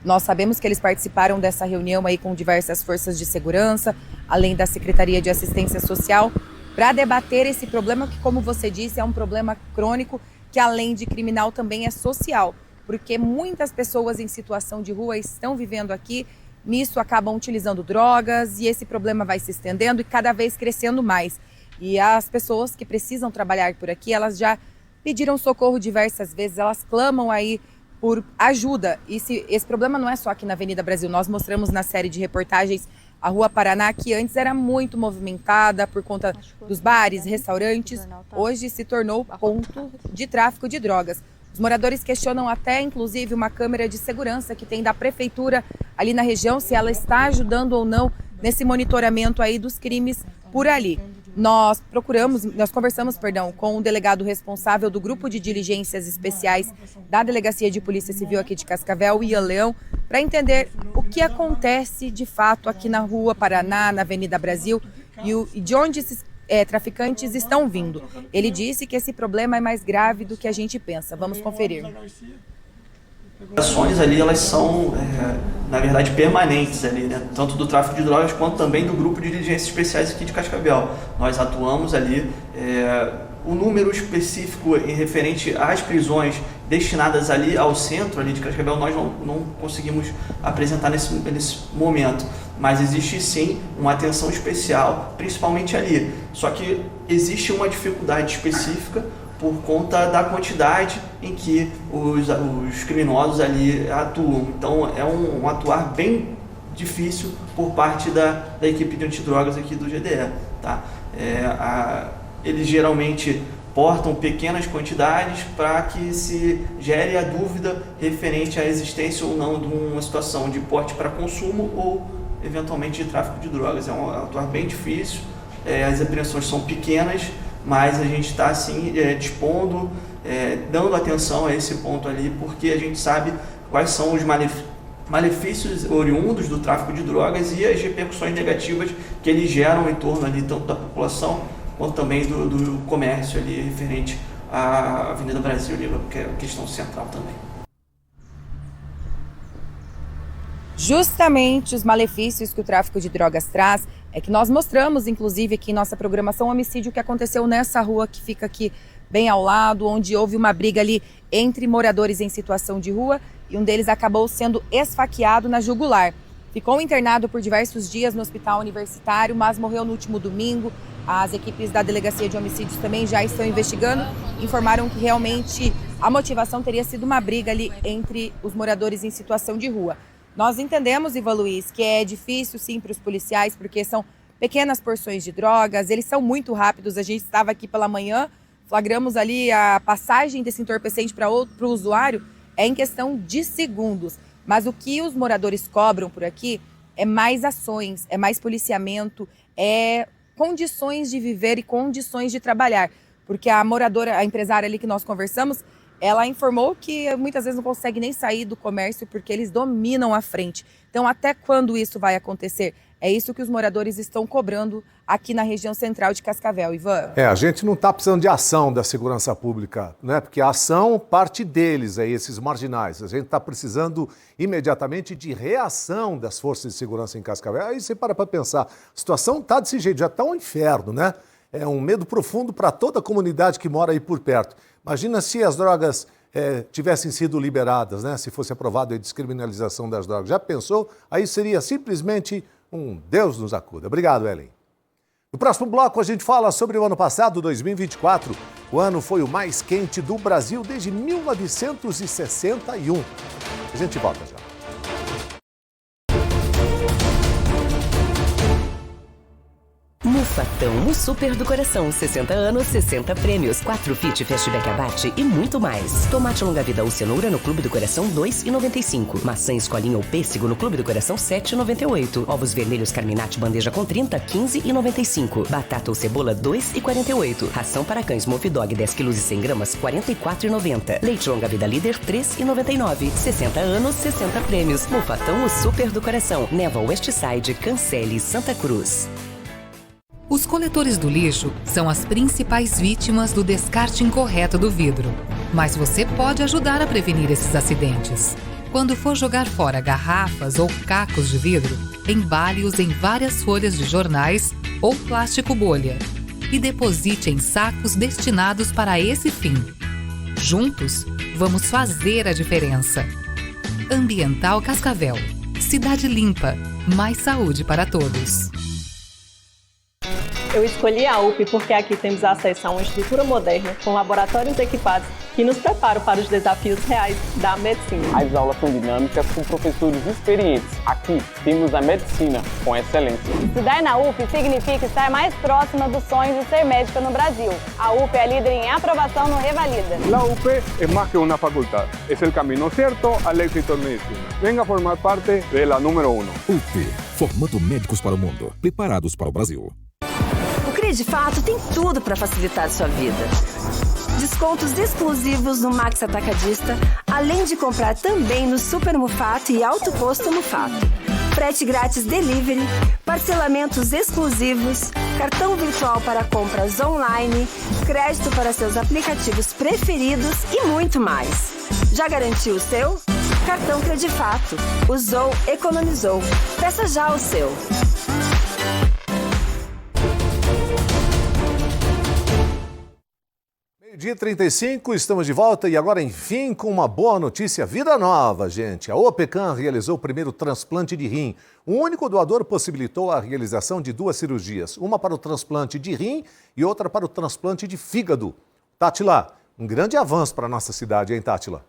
Nós sabemos que eles participaram dessa reunião aí com diversas forças de segurança, além da Secretaria de Assistência Social, para debater esse problema que, como você disse, é um problema crônico que, além de criminal, também é social, porque muitas pessoas em situação de rua estão vivendo aqui. Nisso acabam utilizando drogas e esse problema vai se estendendo e cada vez crescendo mais. E as pessoas que precisam trabalhar por aqui, elas já pediram socorro diversas vezes, elas clamam aí por ajuda. E esse problema não é só aqui na Avenida Brasil, nós mostramos na série de reportagens a Rua Paraná, que antes era muito movimentada por conta dos bares, restaurantes, hoje se tornou ponto de tráfico de drogas. Os moradores questionam até, inclusive, uma câmera de segurança que tem da prefeitura ali na região, se ela está ajudando ou não nesse monitoramento aí dos crimes por ali. Nós conversamos com o delegado responsável do Grupo de Diligências Especiais da Delegacia de Polícia Civil aqui de Cascavel, Ian Leão, para entender o que acontece de fato aqui na Rua Paraná, na Avenida Brasil, e de onde esses traficantes estão vindo. Ele disse que esse problema é mais grave do que a gente pensa. Vamos conferir. As ações ali, elas são, na verdade, permanentes ali, né? Tanto do tráfico de drogas quanto também do Grupo de Diligências Especiais aqui de Cascavel. Nós atuamos ali, o número específico em referente às prisões destinadas ali ao centro ali de Cascavel, nós não conseguimos apresentar nesse momento. Mas existe sim uma atenção especial, principalmente ali. Só que existe uma dificuldade específica por conta da quantidade em que os criminosos ali atuam. Então é um atuar bem difícil por parte da equipe de antidrogas aqui do GDE. Tá? Eles geralmente portam pequenas quantidades para que se gere a dúvida referente à existência ou não de uma situação de porte para consumo ou eventualmente de tráfico de drogas. É um atuar bem difícil, as apreensões são pequenas, mas a gente está assim dispondo, dando atenção a esse ponto ali, porque a gente sabe quais são os malefícios oriundos do tráfico de drogas e as repercussões negativas que eles geram em torno ali tanto da população quanto também do comércio ali referente à Avenida Brasil, que é a questão central também. Justamente os malefícios que o tráfico de drogas traz é que nós mostramos, inclusive, aqui em nossa programação, um homicídio que aconteceu nessa rua que fica aqui bem ao lado, onde houve uma briga ali entre moradores em situação de rua e um deles acabou sendo esfaqueado na jugular. Ficou internado por diversos dias no hospital universitário, mas morreu no último domingo. As equipes da Delegacia de Homicídios também já estão investigando, informaram que realmente a motivação teria sido uma briga ali entre os moradores em situação de rua. Nós entendemos, Ivan Luiz, que é difícil sim para os policiais, porque são pequenas porções de drogas, eles são muito rápidos. A gente estava aqui pela manhã, flagramos ali a passagem desse entorpecente para o usuário, é em questão de segundos. Mas o que os moradores cobram por aqui é mais ações, é mais policiamento, é condições de viver e condições de trabalhar. Porque a empresária ali que nós conversamos, ela informou que muitas vezes não consegue nem sair do comércio porque eles dominam a frente. Então, até quando isso vai acontecer? É isso que os moradores estão cobrando aqui na região central de Cascavel, Ivan. A gente não está precisando de ação da segurança pública, né? Porque a ação parte deles, esses marginais. A gente está precisando imediatamente de reação das forças de segurança em Cascavel. Aí você para pensar, a situação está desse jeito, já está um inferno, né? É um medo profundo para toda a comunidade que mora aí por perto. Imagina se as drogas tivessem sido liberadas, né? Se fosse aprovada a descriminalização das drogas. Já pensou? Aí seria simplesmente um Deus nos acuda. Obrigado, Ellen. No próximo bloco a gente fala sobre o ano passado, 2024. O ano foi o mais quente do Brasil desde 1961. A gente volta já. Mufatão, o super do coração. 60 anos, 60 prêmios. 4 Fit Fastback Abate e muito mais. Tomate longa-vida ou cenoura no Clube do Coração, R$ 2,95. Maçã escolinha ou pêssego no Clube do Coração, R$ 7,98. Ovos vermelhos Carminati bandeja com 30, R$ 15,95. Batata ou cebola, R$ 2,48. Ração para cães Moff Dog 10 kg e 100 gramas, R$ 44,90. Leite longa-vida líder, R$ 3,99. 60 anos, 60 prêmios. Mufatão, o super do coração. Neva Westside, Cancele, Santa Cruz. Os coletores do lixo são as principais vítimas do descarte incorreto do vidro. Mas você pode ajudar a prevenir esses acidentes. Quando for jogar fora garrafas ou cacos de vidro, embale-os em várias folhas de jornais ou plástico bolha e deposite em sacos destinados para esse fim. Juntos, vamos fazer a diferença. Ambiental Cascavel. Cidade limpa. Mais saúde para todos. Eu escolhi a UP porque aqui temos acesso a uma estrutura moderna, com laboratórios equipados que nos preparam para os desafios reais da medicina. As aulas são dinâmicas com professores experientes. Aqui temos a medicina com excelência. Estudar na UP significa estar mais próxima dos sonhos de ser médica no Brasil. A UP é líder em aprovação no Revalida. La UP es más que una facultad. Es el camino cierto al éxito en medicina. Venga a formar parte de la número 1. UP, formando médicos para o mundo, preparados para o Brasil. Credifato tem tudo para facilitar a sua vida. Descontos exclusivos no Max Atacadista, além de comprar também no Super Mufato e Alto Posto Mufato. Frete grátis delivery, parcelamentos exclusivos, cartão virtual para compras online, crédito para seus aplicativos preferidos e muito mais. Já garantiu o seu? Cartão Credifato. Usou, economizou. Peça já o seu. Dia 35, estamos de volta e agora, enfim, com uma boa notícia, vida nova, gente. A OPECAM realizou o primeiro transplante de rim. O único doador possibilitou a realização de 2 cirurgias, uma para o transplante de rim e outra para o transplante de fígado. Tátila, um grande avanço para a nossa cidade, hein, Tátila?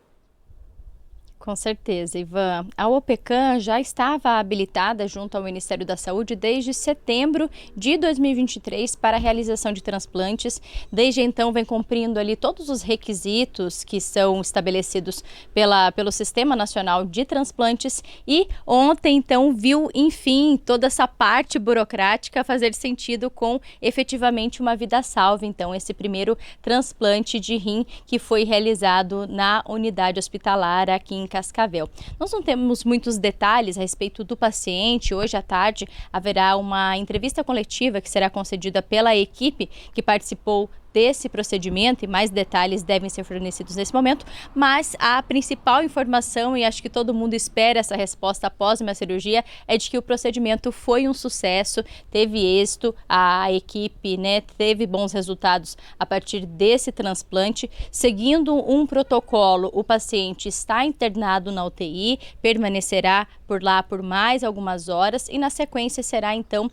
Com certeza, Ivan. A OPECAM já estava habilitada junto ao Ministério da Saúde desde setembro de 2023 para a realização de transplantes. Desde então vem cumprindo ali todos os requisitos que são estabelecidos pelo Sistema Nacional de Transplantes e ontem então viu, enfim, toda essa parte burocrática fazer sentido com efetivamente uma vida salva. Então esse primeiro transplante de rim que foi realizado na unidade hospitalar aqui em Cascavel. Nós não temos muitos detalhes a respeito do paciente. Hoje à tarde haverá uma entrevista coletiva que será concedida pela equipe que participou desse procedimento e mais detalhes devem ser fornecidos nesse momento, mas a principal informação, e acho que todo mundo espera essa resposta após uma cirurgia, é de que o procedimento foi um sucesso, teve êxito, a equipe teve bons resultados a partir desse transplante. Seguindo um protocolo, o paciente está internado na UTI, permanecerá por lá por mais algumas horas e na sequência será então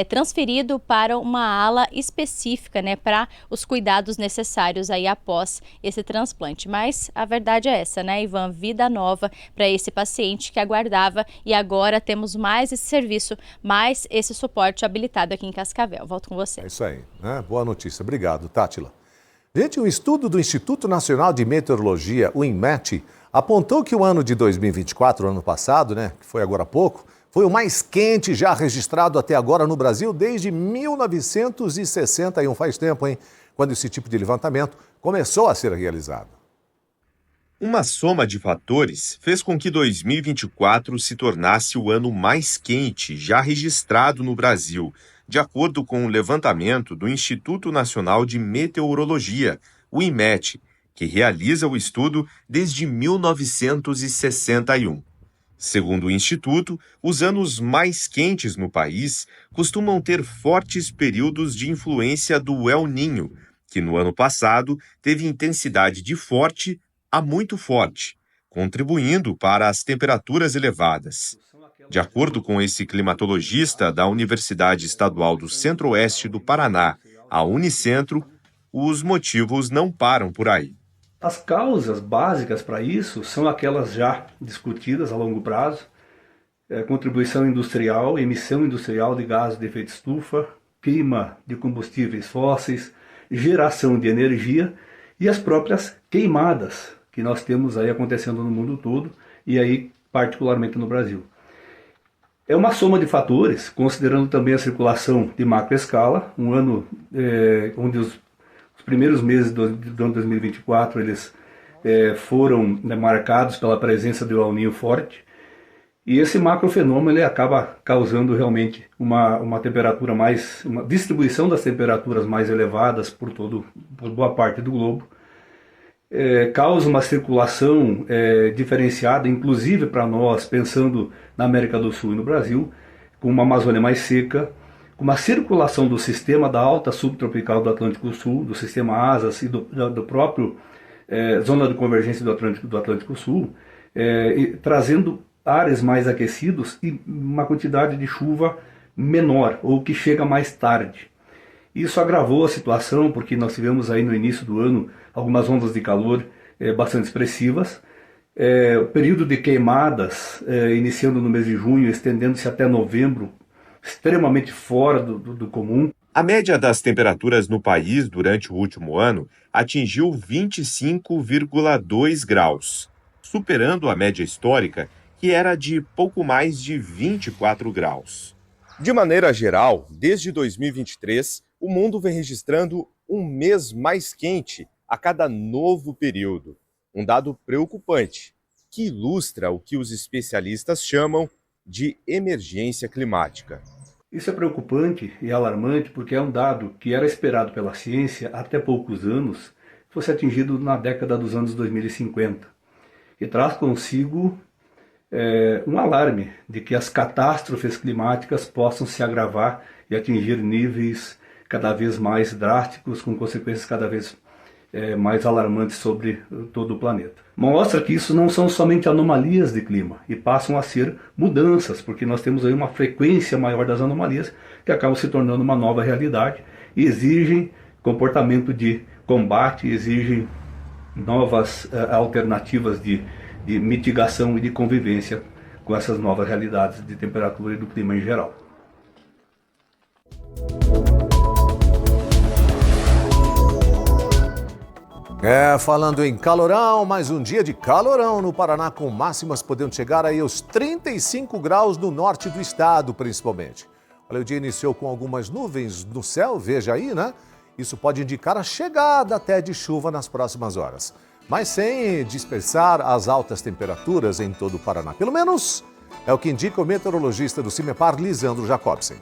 transferido para uma ala específica, para os cuidados necessários aí após esse transplante. Mas a verdade é essa, Ivan? Vida nova para esse paciente que aguardava e agora temos mais esse serviço, mais esse suporte habilitado aqui em Cascavel. Volto com você. É isso aí, Boa notícia. Obrigado, Tátila. Gente, um estudo do Instituto Nacional de Meteorologia, o INMET, apontou que o ano de 2024, ano passado, que foi agora há pouco, foi o mais quente já registrado até agora no Brasil desde 1961. Faz tempo, hein? Quando esse tipo de levantamento começou a ser realizado. Uma soma de fatores fez com que 2024 se tornasse o ano mais quente já registrado no Brasil, de acordo com o levantamento do Instituto Nacional de Meteorologia, o INMET, que realiza o estudo desde 1961. Segundo o Instituto, os anos mais quentes no país costumam ter fortes períodos de influência do El Niño, que no ano passado teve intensidade de forte a muito forte, contribuindo para as temperaturas elevadas. De acordo com esse climatologista da Universidade Estadual do Centro-Oeste do Paraná, a Unicentro, os motivos não param por aí. As causas básicas para isso são aquelas já discutidas a longo prazo, contribuição industrial, emissão industrial de gases de efeito estufa, queima de combustíveis fósseis, geração de energia e as próprias queimadas que nós temos aí acontecendo no mundo todo e aí particularmente no Brasil. É uma soma de fatores, considerando também a circulação de macroescala, um ano onde os primeiros meses do ano 2024 eles foram marcados pela presença do El Niño forte, e esse macrofenômeno ele acaba causando realmente uma temperatura uma distribuição das temperaturas mais elevadas por boa parte do globo, causa uma circulação diferenciada, inclusive para nós, pensando na América do Sul e no Brasil, com uma Amazônia mais seca, com uma circulação do sistema da alta subtropical do Atlântico Sul, do sistema ASAS e do próprio zona de convergência do Atlântico Sul, trazendo ares mais aquecidos e uma quantidade de chuva menor, ou que chega mais tarde. Isso agravou a situação, porque nós tivemos aí no início do ano algumas ondas de calor bastante expressivas, o período de queimadas iniciando no mês de junho, estendendo-se até novembro, extremamente fora do comum. A média das temperaturas no país durante o último ano atingiu 25,2 graus, superando a média histórica, que era de pouco mais de 24 graus. De maneira geral, desde 2023, o mundo vem registrando um mês mais quente a cada novo período. Um dado preocupante, que ilustra o que os especialistas chamam de emergência climática. Isso é preocupante e alarmante porque é um dado que era esperado pela ciência até poucos anos, fosse atingido na década dos anos 2050, e traz consigo um alarme de que as catástrofes climáticas possam se agravar e atingir níveis cada vez mais drásticos, com consequências cada vez mais alarmantes sobre todo o planeta. Mostra que isso não são somente anomalias de clima, e passam a ser mudanças, porque nós temos aí uma frequência maior das anomalias que acabam se tornando uma nova realidade e exigem comportamento de combate, exigem novas alternativas de mitigação e de convivência com essas novas realidades de temperatura e do clima em geral. Falando em calorão, mais um dia de calorão no Paraná, com máximas podendo chegar aí aos 35 graus no norte do estado, principalmente. Olha, o dia iniciou com algumas nuvens no céu, veja aí, né? Isso pode indicar a chegada até de chuva nas próximas horas, mas sem dispersar as altas temperaturas em todo o Paraná. Pelo menos é o que indica o meteorologista do CIMEPAR, Lisandro Jacobsen.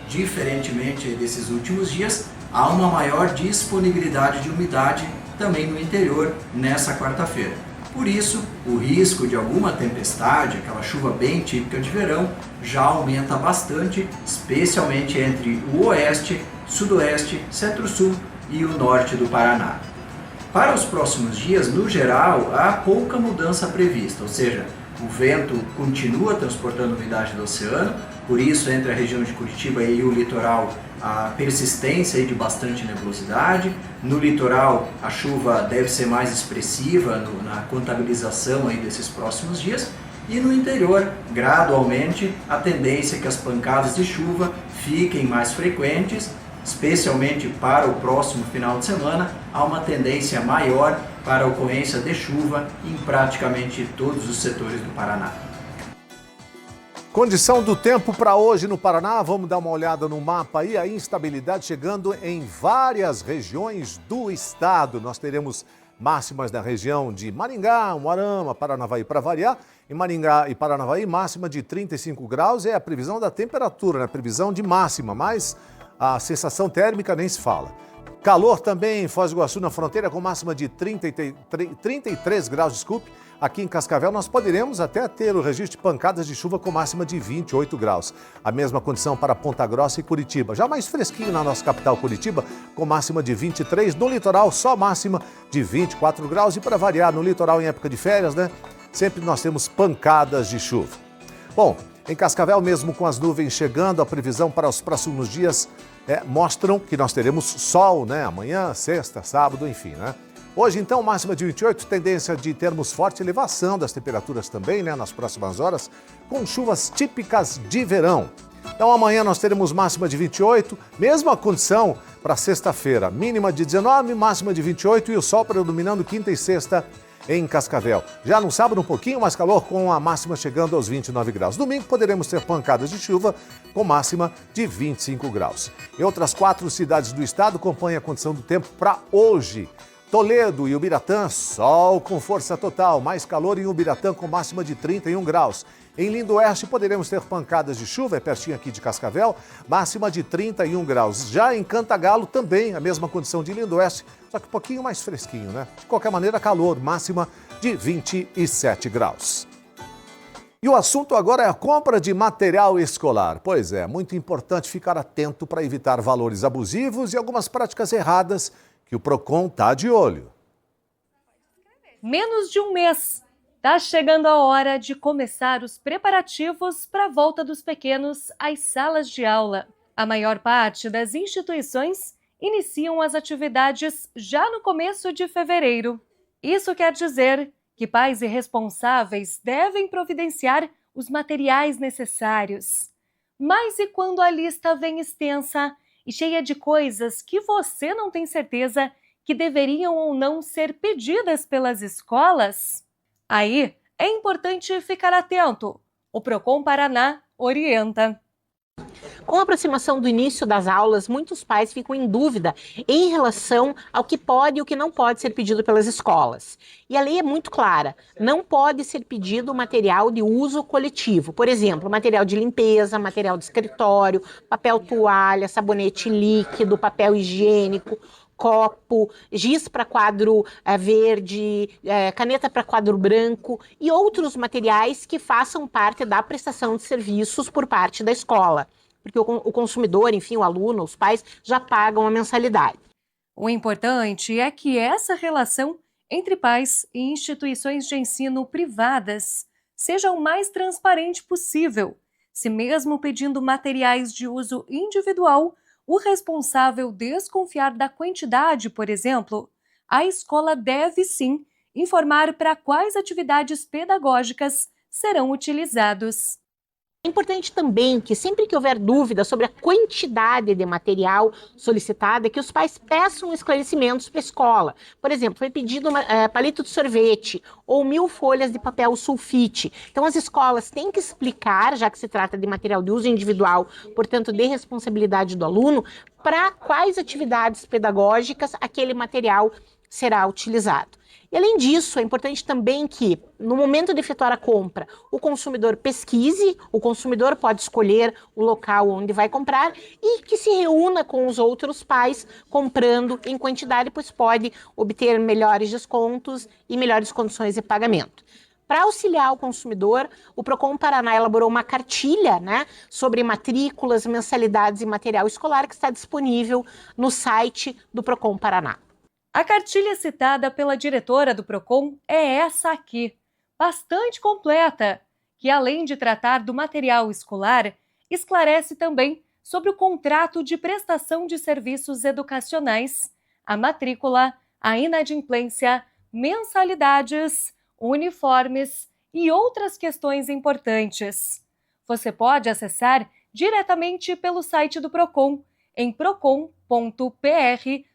Diferentemente desses últimos dias, há uma maior disponibilidade de umidade também no interior nessa quarta-feira. Por isso, o risco de alguma tempestade, aquela chuva bem típica de verão, já aumenta bastante, especialmente entre o oeste, sudoeste, centro-sul e o norte do Paraná. Para os próximos dias, no geral, há pouca mudança prevista, ou seja, o vento continua transportando umidade do oceano, por isso entre a região de Curitiba e o litoral a persistência de bastante nebulosidade. No litoral a chuva deve ser mais expressiva na contabilização desses próximos dias, e no interior, gradualmente, a tendência é que as pancadas de chuva fiquem mais frequentes, especialmente para o próximo final de semana. Há uma tendência maior para a ocorrência de chuva em praticamente todos os setores do Paraná. Condição do tempo para hoje no Paraná, vamos dar uma olhada no mapa aí, a instabilidade chegando em várias regiões do estado. Nós teremos máximas na região de Maringá, Umuarama, Paranavaí para variar. Em Maringá e Paranavaí, máxima de 35 graus, é a previsão da temperatura, né? Previsão de máxima, mas a sensação térmica nem se fala. Calor também em Foz do Iguaçu, na fronteira, com máxima de 33 graus, desculpe. Aqui em Cascavel nós poderemos até ter o registro de pancadas de chuva com máxima de 28 graus. A mesma condição para Ponta Grossa e Curitiba. Já mais fresquinho na nossa capital, Curitiba, com máxima de 23. No litoral, só máxima de 24 graus. E para variar, no litoral em época de férias, né? Sempre nós temos pancadas de chuva. Bom, em Cascavel, mesmo com as nuvens chegando, a previsão para os próximos dias mostram que nós teremos sol, né? Amanhã, sexta, sábado, enfim, né? Hoje, então, máxima de 28, tendência de termos forte elevação das temperaturas também, né? Nas próximas horas, com chuvas típicas de verão. Então amanhã nós teremos máxima de 28, mesma condição para sexta-feira, mínima de 19, máxima de 28 e o sol predominando quinta e sexta em Cascavel. Já no sábado um pouquinho mais calor, com a máxima chegando aos 29 graus. Domingo poderemos ter pancadas de chuva com máxima de 25 graus. Em outras 4 cidades do estado, acompanhe a condição do tempo para hoje. Toledo e Ubiratã, sol com força total, mais calor em Ubiratã com máxima de 31 graus. Em Lindoeste poderemos ter pancadas de chuva, é pertinho aqui de Cascavel, máxima de 31 graus. Já em Cantagalo também a mesma condição de Lindoeste, só que um pouquinho mais fresquinho, né? De qualquer maneira, calor, máxima de 27 graus. E o assunto agora é a compra de material escolar. Pois é, muito importante ficar atento para evitar valores abusivos e algumas práticas erradas que o PROCON está de olho. Menos de um mês. Está chegando a hora de começar os preparativos para a volta dos pequenos às salas de aula. A maior parte das instituições iniciam as atividades já no começo de fevereiro. Isso quer dizer que pais e responsáveis devem providenciar os materiais necessários. Mas e quando a lista vem extensa e cheia de coisas que você não tem certeza que deveriam ou não ser pedidas pelas escolas? Aí é importante ficar atento. O PROCON Paraná orienta. Com a aproximação do início das aulas, muitos pais ficam em dúvida em relação ao que pode e o que não pode ser pedido pelas escolas. E a lei é muito clara, não pode ser pedido material de uso coletivo. Por exemplo, material de limpeza, material de escritório, papel toalha, sabonete líquido, papel higiênico, copo, giz para quadro verde, caneta para quadro branco e outros materiais que façam parte da prestação de serviços por parte da escola. Porque o consumidor, enfim, o aluno, os pais já pagam a mensalidade. O importante é que essa relação entre pais e instituições de ensino privadas seja o mais transparente possível. Se mesmo pedindo materiais de uso individual, o responsável desconfiar da quantidade, por exemplo, a escola deve sim informar para quais atividades pedagógicas serão utilizados. É importante também que sempre que houver dúvida sobre a quantidade de material solicitada, que os pais peçam esclarecimentos para a escola. Por exemplo, foi pedido palito de sorvete ou 1000 folhas de papel sulfite. Então as escolas têm que explicar, já que se trata de material de uso individual, portanto de responsabilidade do aluno, para quais atividades pedagógicas aquele material será utilizado. E além disso, é importante também que, no momento de efetuar a compra, o consumidor pesquise, o consumidor pode escolher o local onde vai comprar e que se reúna com os outros pais comprando em quantidade, pois pode obter melhores descontos e melhores condições de pagamento. Para auxiliar o consumidor, o PROCON Paraná elaborou uma cartilha, sobre matrículas, mensalidades e material escolar que está disponível no site do PROCON Paraná. A cartilha citada pela diretora do PROCON é essa aqui, bastante completa, que além de tratar do material escolar, esclarece também sobre o contrato de prestação de serviços educacionais, a matrícula, a inadimplência, mensalidades, uniformes e outras questões importantes. Você pode acessar diretamente pelo site do PROCON em procon.pr.gov.br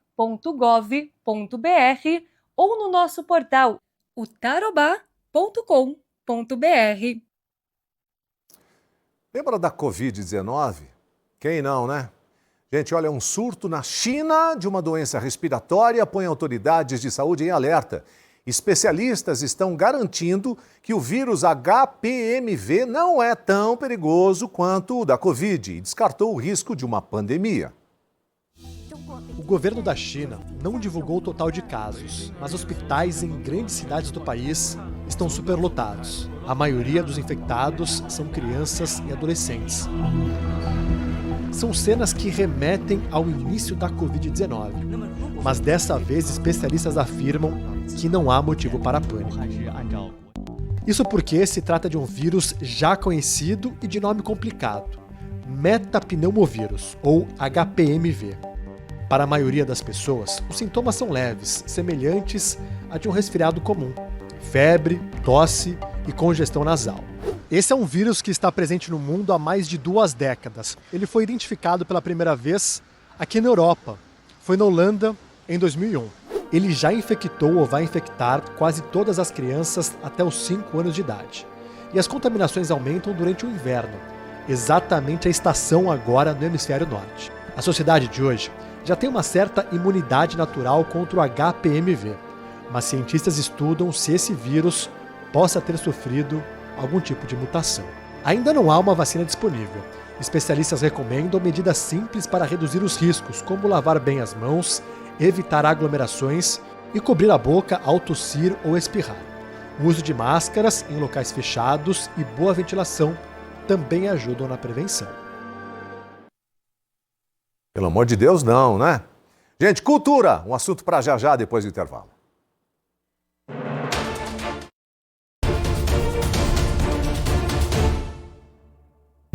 ou no nosso portal utarobá.com.br. Lembra da Covid-19? Quem não, né? Gente, olha, um surto na China de uma doença respiratória põe autoridades de saúde em alerta. Especialistas estão garantindo que o vírus HPMV não é tão perigoso quanto o da Covid e descartou o risco de uma pandemia. O governo da China não divulgou o total de casos, mas hospitais em grandes cidades do país estão superlotados. A maioria dos infectados são crianças e adolescentes. São cenas que remetem ao início da Covid-19, mas dessa vez especialistas afirmam que não há motivo para pânico. Isso porque se trata de um vírus já conhecido e de nome complicado, metapneumovírus, ou HPMV. Para a maioria das pessoas, os sintomas são leves, semelhantes a de um resfriado comum: febre, tosse e congestão nasal. Esse é um vírus que está presente no mundo há mais de 2 décadas. Ele foi identificado pela primeira vez aqui na Europa. Foi na Holanda em 2001. Ele já infectou ou vai infectar quase todas as crianças até os 5 anos de idade. E as contaminações aumentam durante o inverno, exatamente a estação agora no hemisfério norte. A sociedade de hoje já tem uma certa imunidade natural contra o HPMV, mas cientistas estudam se esse vírus possa ter sofrido algum tipo de mutação. Ainda não há uma vacina disponível. Especialistas recomendam medidas simples para reduzir os riscos, como lavar bem as mãos, evitar aglomerações e cobrir a boca ao tossir ou espirrar. O uso de máscaras em locais fechados e boa ventilação também ajudam na prevenção. Pelo amor de Deus, não, né? Gente, cultura, um assunto para já depois do intervalo.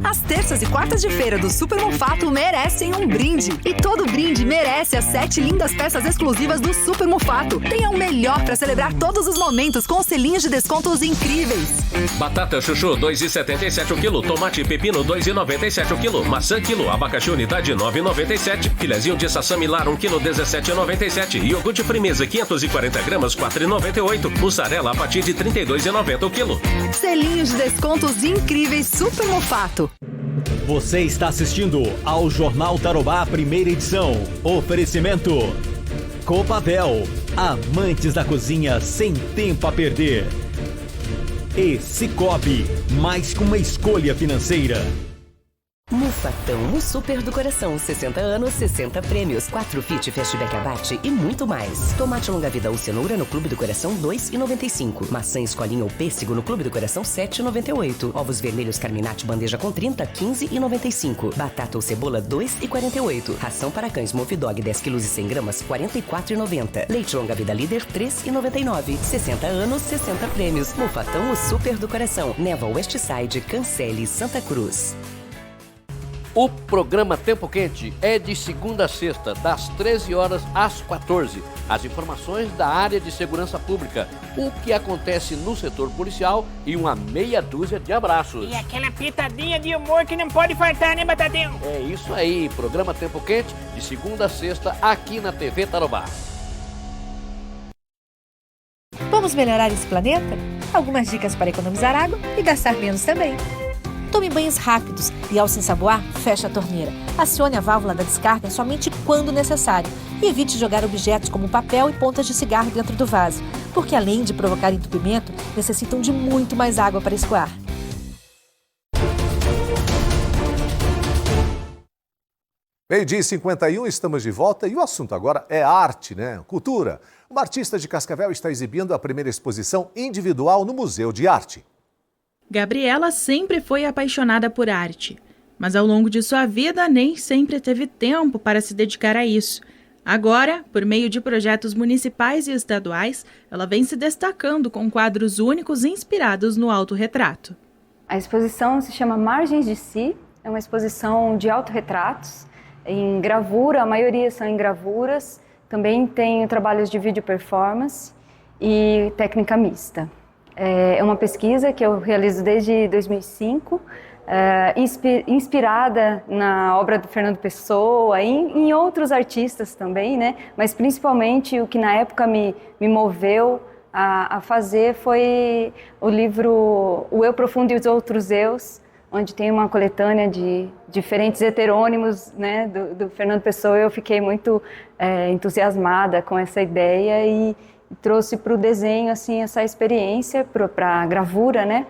As terças e quartas de feira do Super Mufato merecem um brinde. E todo brinde merece as 7 lindas peças exclusivas do Super Mufato. Tenha o melhor para celebrar todos os momentos com selinhos de descontos incríveis. Batata chuchu 2,77 o quilo, tomate e pepino 2,97 o quilo, maçã quilo, abacaxi unidade 9,97, filezinho de sassami lar 1 quilo 17,97, iogurte Frimeza 540 gramas 4,98, mussarela a partir de 32,90 o quilo. Selinhos de descontos incríveis Super Mufato. Você está assistindo ao Jornal Tarobá, primeira edição. Oferecimento Copabel, amantes da cozinha sem tempo a perder. E Cicobi, mais que uma escolha financeira. Mufatão, o super do coração, 60 anos, 60 prêmios, 4 Fit Fastback Abate e muito mais. Tomate longa-vida ou cenoura no Clube do Coração, 2,95. Maçã escolinha ou pêssego no Clube do Coração, 7,98. Ovos vermelhos Carminati bandeja com 30, 15,95. Batata ou cebola, 2,48. Ração para cães Moff Dog, 10 kg e 100 gramas, 44,90. Leite longa-vida líder, 3,99. 60 anos, 60 prêmios. Mufatão, o super do coração. Neva Westside, Cancele, Santa Cruz. O programa Tempo Quente é de segunda a sexta, das 13 horas às 14. As informações da área de segurança pública, o que acontece no setor policial e uma meia dúzia de abraços. E aquela pitadinha de humor que não pode faltar, né, Batatinho? É isso aí, programa Tempo Quente, de segunda a sexta, aqui na TV Tarobá. Vamos melhorar esse planeta? Algumas dicas para economizar água e gastar menos também. Tome banhos rápidos e, ao se ensaboar, feche a torneira. Acione a válvula da descarga somente quando necessário. E evite jogar objetos como papel e pontas de cigarro dentro do vaso, porque além de provocar entupimento, necessitam de muito mais água para escoar. Meio-dia e 51, estamos de volta e o assunto agora é arte, né? Cultura. Uma artista de Cascavel está exibindo a primeira exposição individual no Museu de Arte. Gabriela sempre foi apaixonada por arte, mas ao longo de sua vida nem sempre teve tempo para se dedicar a isso. Agora, por meio de projetos municipais e estaduais, ela vem se destacando com quadros únicos inspirados no autorretrato. A exposição se chama Margens de Si, é uma exposição de autorretratos, em gravura, a maioria são em gravuras, também tem trabalhos de vídeo performance e técnica mista. É uma pesquisa que eu realizo desde 2005, inspirada na obra do Fernando Pessoa e em outros artistas também, né? Mas principalmente o que na época me moveu a fazer foi o livro O Eu Profundo e os Outros Eus, onde tem uma coletânea de diferentes heterônimos, né, do Fernando Pessoa. Eu fiquei muito entusiasmada com essa ideia e trouxe para o desenho assim, essa experiência para a gravura, né?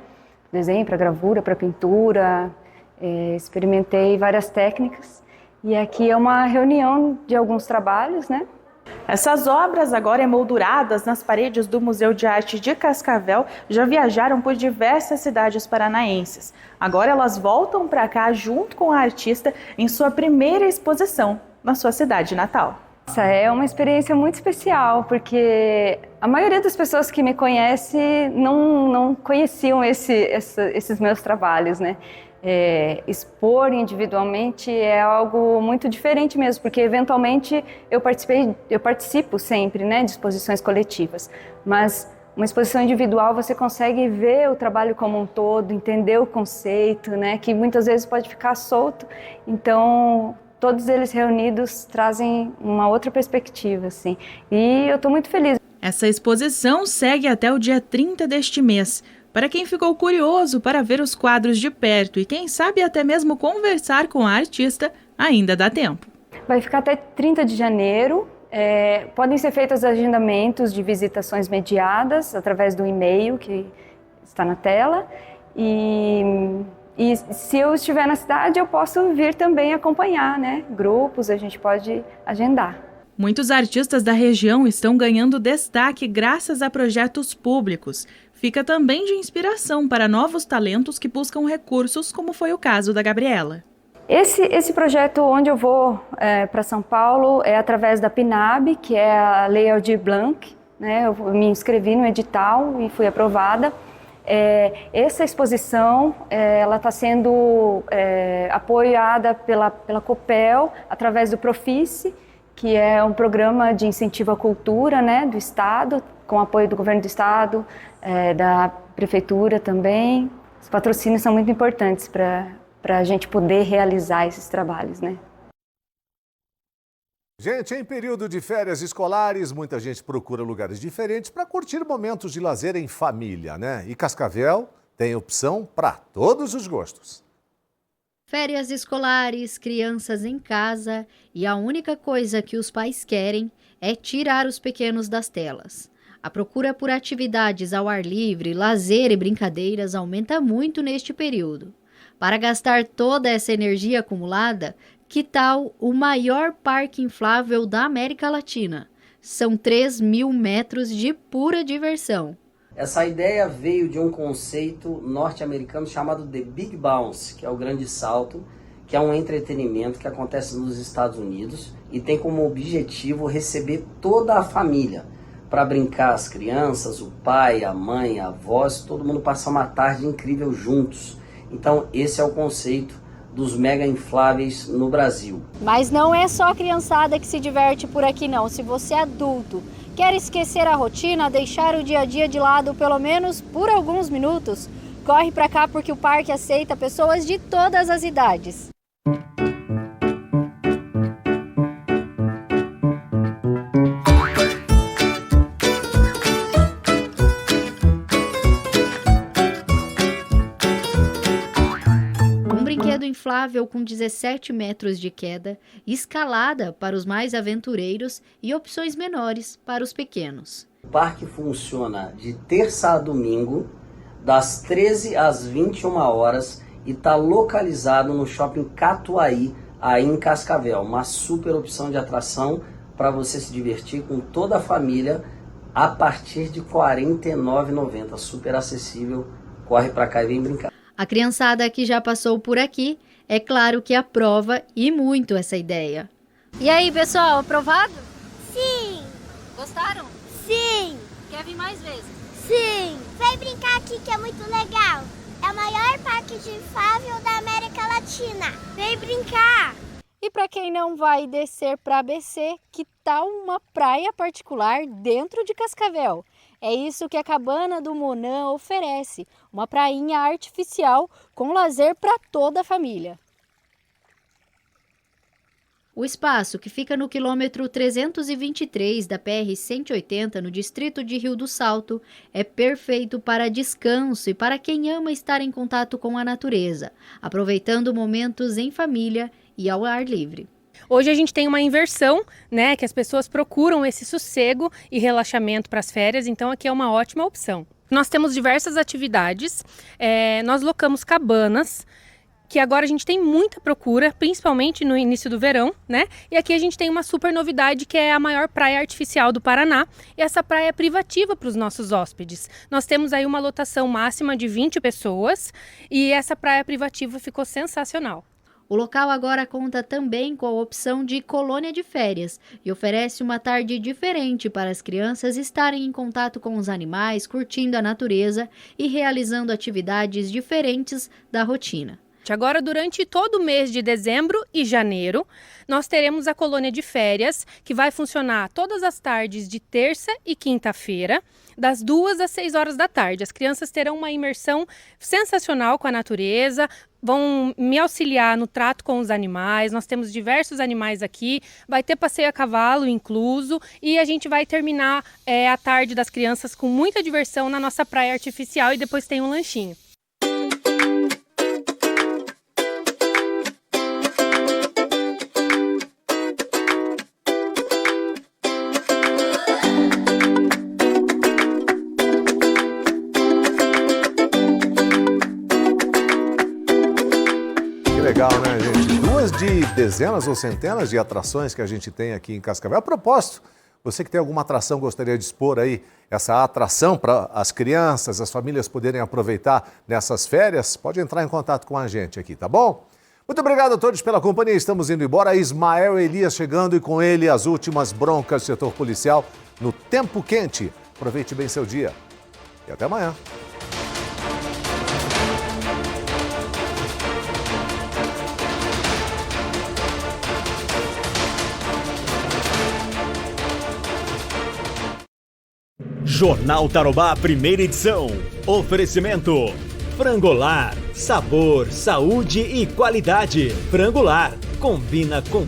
Desenho para gravura, para pintura, experimentei várias técnicas e aqui é uma reunião de alguns trabalhos, né? Essas obras, agora emolduradas nas paredes do Museu de Arte de Cascavel, já viajaram por diversas cidades paranaenses. Agora elas voltam para cá junto com a artista em sua primeira exposição na sua cidade natal. Essa é uma experiência muito especial, porque a maioria das pessoas que me conhecem não conheciam esses meus trabalhos, né? Expor individualmente é algo muito diferente mesmo, porque eventualmente eu participo sempre, né, de exposições coletivas, mas Uma exposição individual você consegue ver o trabalho como um todo, entender o conceito, né, que muitas vezes pode ficar solto. Então, todos eles reunidos trazem uma outra perspectiva, assim. E eu estou muito feliz. Essa exposição segue até o dia 30 deste mês. Para quem ficou curioso para ver os quadros de perto e quem sabe até mesmo conversar com a artista, ainda dá tempo. Vai ficar até 30 de janeiro. Podem ser feitos agendamentos de visitações mediadas através do e-mail que está na tela. E se eu estiver na cidade, eu posso vir também acompanhar, né? Grupos, a gente pode agendar. Muitos artistas da região estão ganhando destaque graças a projetos públicos. Fica também de inspiração para novos talentos que buscam recursos, como foi o caso da Gabriela. Esse projeto onde eu vou para São Paulo é através da PNAB, que é a Lei Aldir Blanc, né? Eu me inscrevi no edital e fui aprovada. Essa exposição ela está sendo apoiada pela Copel, através do Profice, que é um programa de incentivo à cultura, né, do Estado, com apoio do Governo do Estado, da Prefeitura também. Os patrocínios são muito importantes para a gente poder realizar esses trabalhos, né? Gente, em período de férias escolares, muita gente procura lugares diferentes para curtir momentos de lazer em família, né? E Cascavel tem opção para todos os gostos. Férias escolares, crianças em casa e a única coisa que os pais querem é tirar os pequenos das telas. A procura por atividades ao ar livre, lazer e brincadeiras aumenta muito neste período. Para gastar toda essa energia acumulada, que tal o maior parque inflável da América Latina? São 3.000 metros de pura diversão. Essa ideia veio de um conceito norte-americano chamado The Big Bounce, que é o grande salto, que é um entretenimento que acontece nos Estados Unidos e tem como objetivo receber toda a família para brincar, as crianças, o pai, a mãe, a avós, todo mundo passar uma tarde incrível juntos. Então esse é o conceito dos mega infláveis no Brasil. Mas não é só a criançada que se diverte por aqui não. Se você é adulto, quer esquecer a rotina, deixar o dia a dia de lado pelo menos por alguns minutos, corre pra cá porque o parque aceita pessoas de todas as idades. Inflável com 17 metros de queda, escalada para os mais aventureiros e opções menores para os pequenos. O parque funciona de terça a domingo, das 13 às 21 horas e está localizado no Shopping Catuaí, aí em Cascavel. Uma super opção de atração para você se divertir com toda a família a partir de R$ 49,90. Super acessível. Corre para cá e vem brincar. A criançada que já passou por aqui, é claro que aprova e muito essa ideia. E aí, pessoal, aprovado? Sim! Gostaram? Sim! Quer vir mais vezes? Sim! Vem brincar aqui que é muito legal! É o maior parque de inflável da América Latina! Vem brincar! E para quem não vai descer para ABC, que tal uma praia particular dentro de Cascavel? É isso que a Cabana do Monã oferece, uma prainha artificial com lazer para toda a família. O espaço, que fica no quilômetro 323 da PR-180, no distrito de Rio do Salto, é perfeito para descanso e para quem ama estar em contato com a natureza, aproveitando momentos em família e ao ar livre. Hoje a gente tem uma inversão, né, que as pessoas procuram esse sossego e relaxamento para as férias, então aqui é uma ótima opção. Nós temos diversas atividades, nós locamos cabanas, que agora a gente tem muita procura, principalmente no início do verão, né? E aqui a gente tem uma super novidade, que é a maior praia artificial do Paraná, e essa praia é privativa para os nossos hóspedes. Nós temos aí uma lotação máxima de 20 pessoas, e essa praia privativa ficou sensacional. O local agora conta também com a opção de colônia de férias e oferece uma tarde diferente para as crianças estarem em contato com os animais, curtindo a natureza e realizando atividades diferentes da rotina. Agora, durante todo o mês de dezembro e janeiro, nós teremos a colônia de férias, que vai funcionar todas as tardes de terça e quinta-feira, das 2 às 6 horas da tarde. As crianças terão uma imersão sensacional com a natureza, vão me auxiliar no trato com os animais. Nós temos diversos animais aqui, vai ter passeio a cavalo incluso, e a gente vai terminar a tarde das crianças com muita diversão na nossa praia artificial, e depois tem um lanchinho. Legal, né, gente? 2 de dezenas ou centenas de atrações que a gente tem aqui em Cascavel. A propósito, você que tem alguma atração, gostaria de expor aí essa atração para as crianças, as famílias poderem aproveitar nessas férias, pode entrar em contato com a gente aqui, tá bom? Muito obrigado a todos pela companhia, estamos indo embora. Ismael Elias chegando e com ele as últimas broncas do setor policial no Tempo Quente. Aproveite bem seu dia e até amanhã. Jornal Tarobá, primeira edição. Oferecimento: Frangolar, sabor, saúde e qualidade. Frangolar, combina com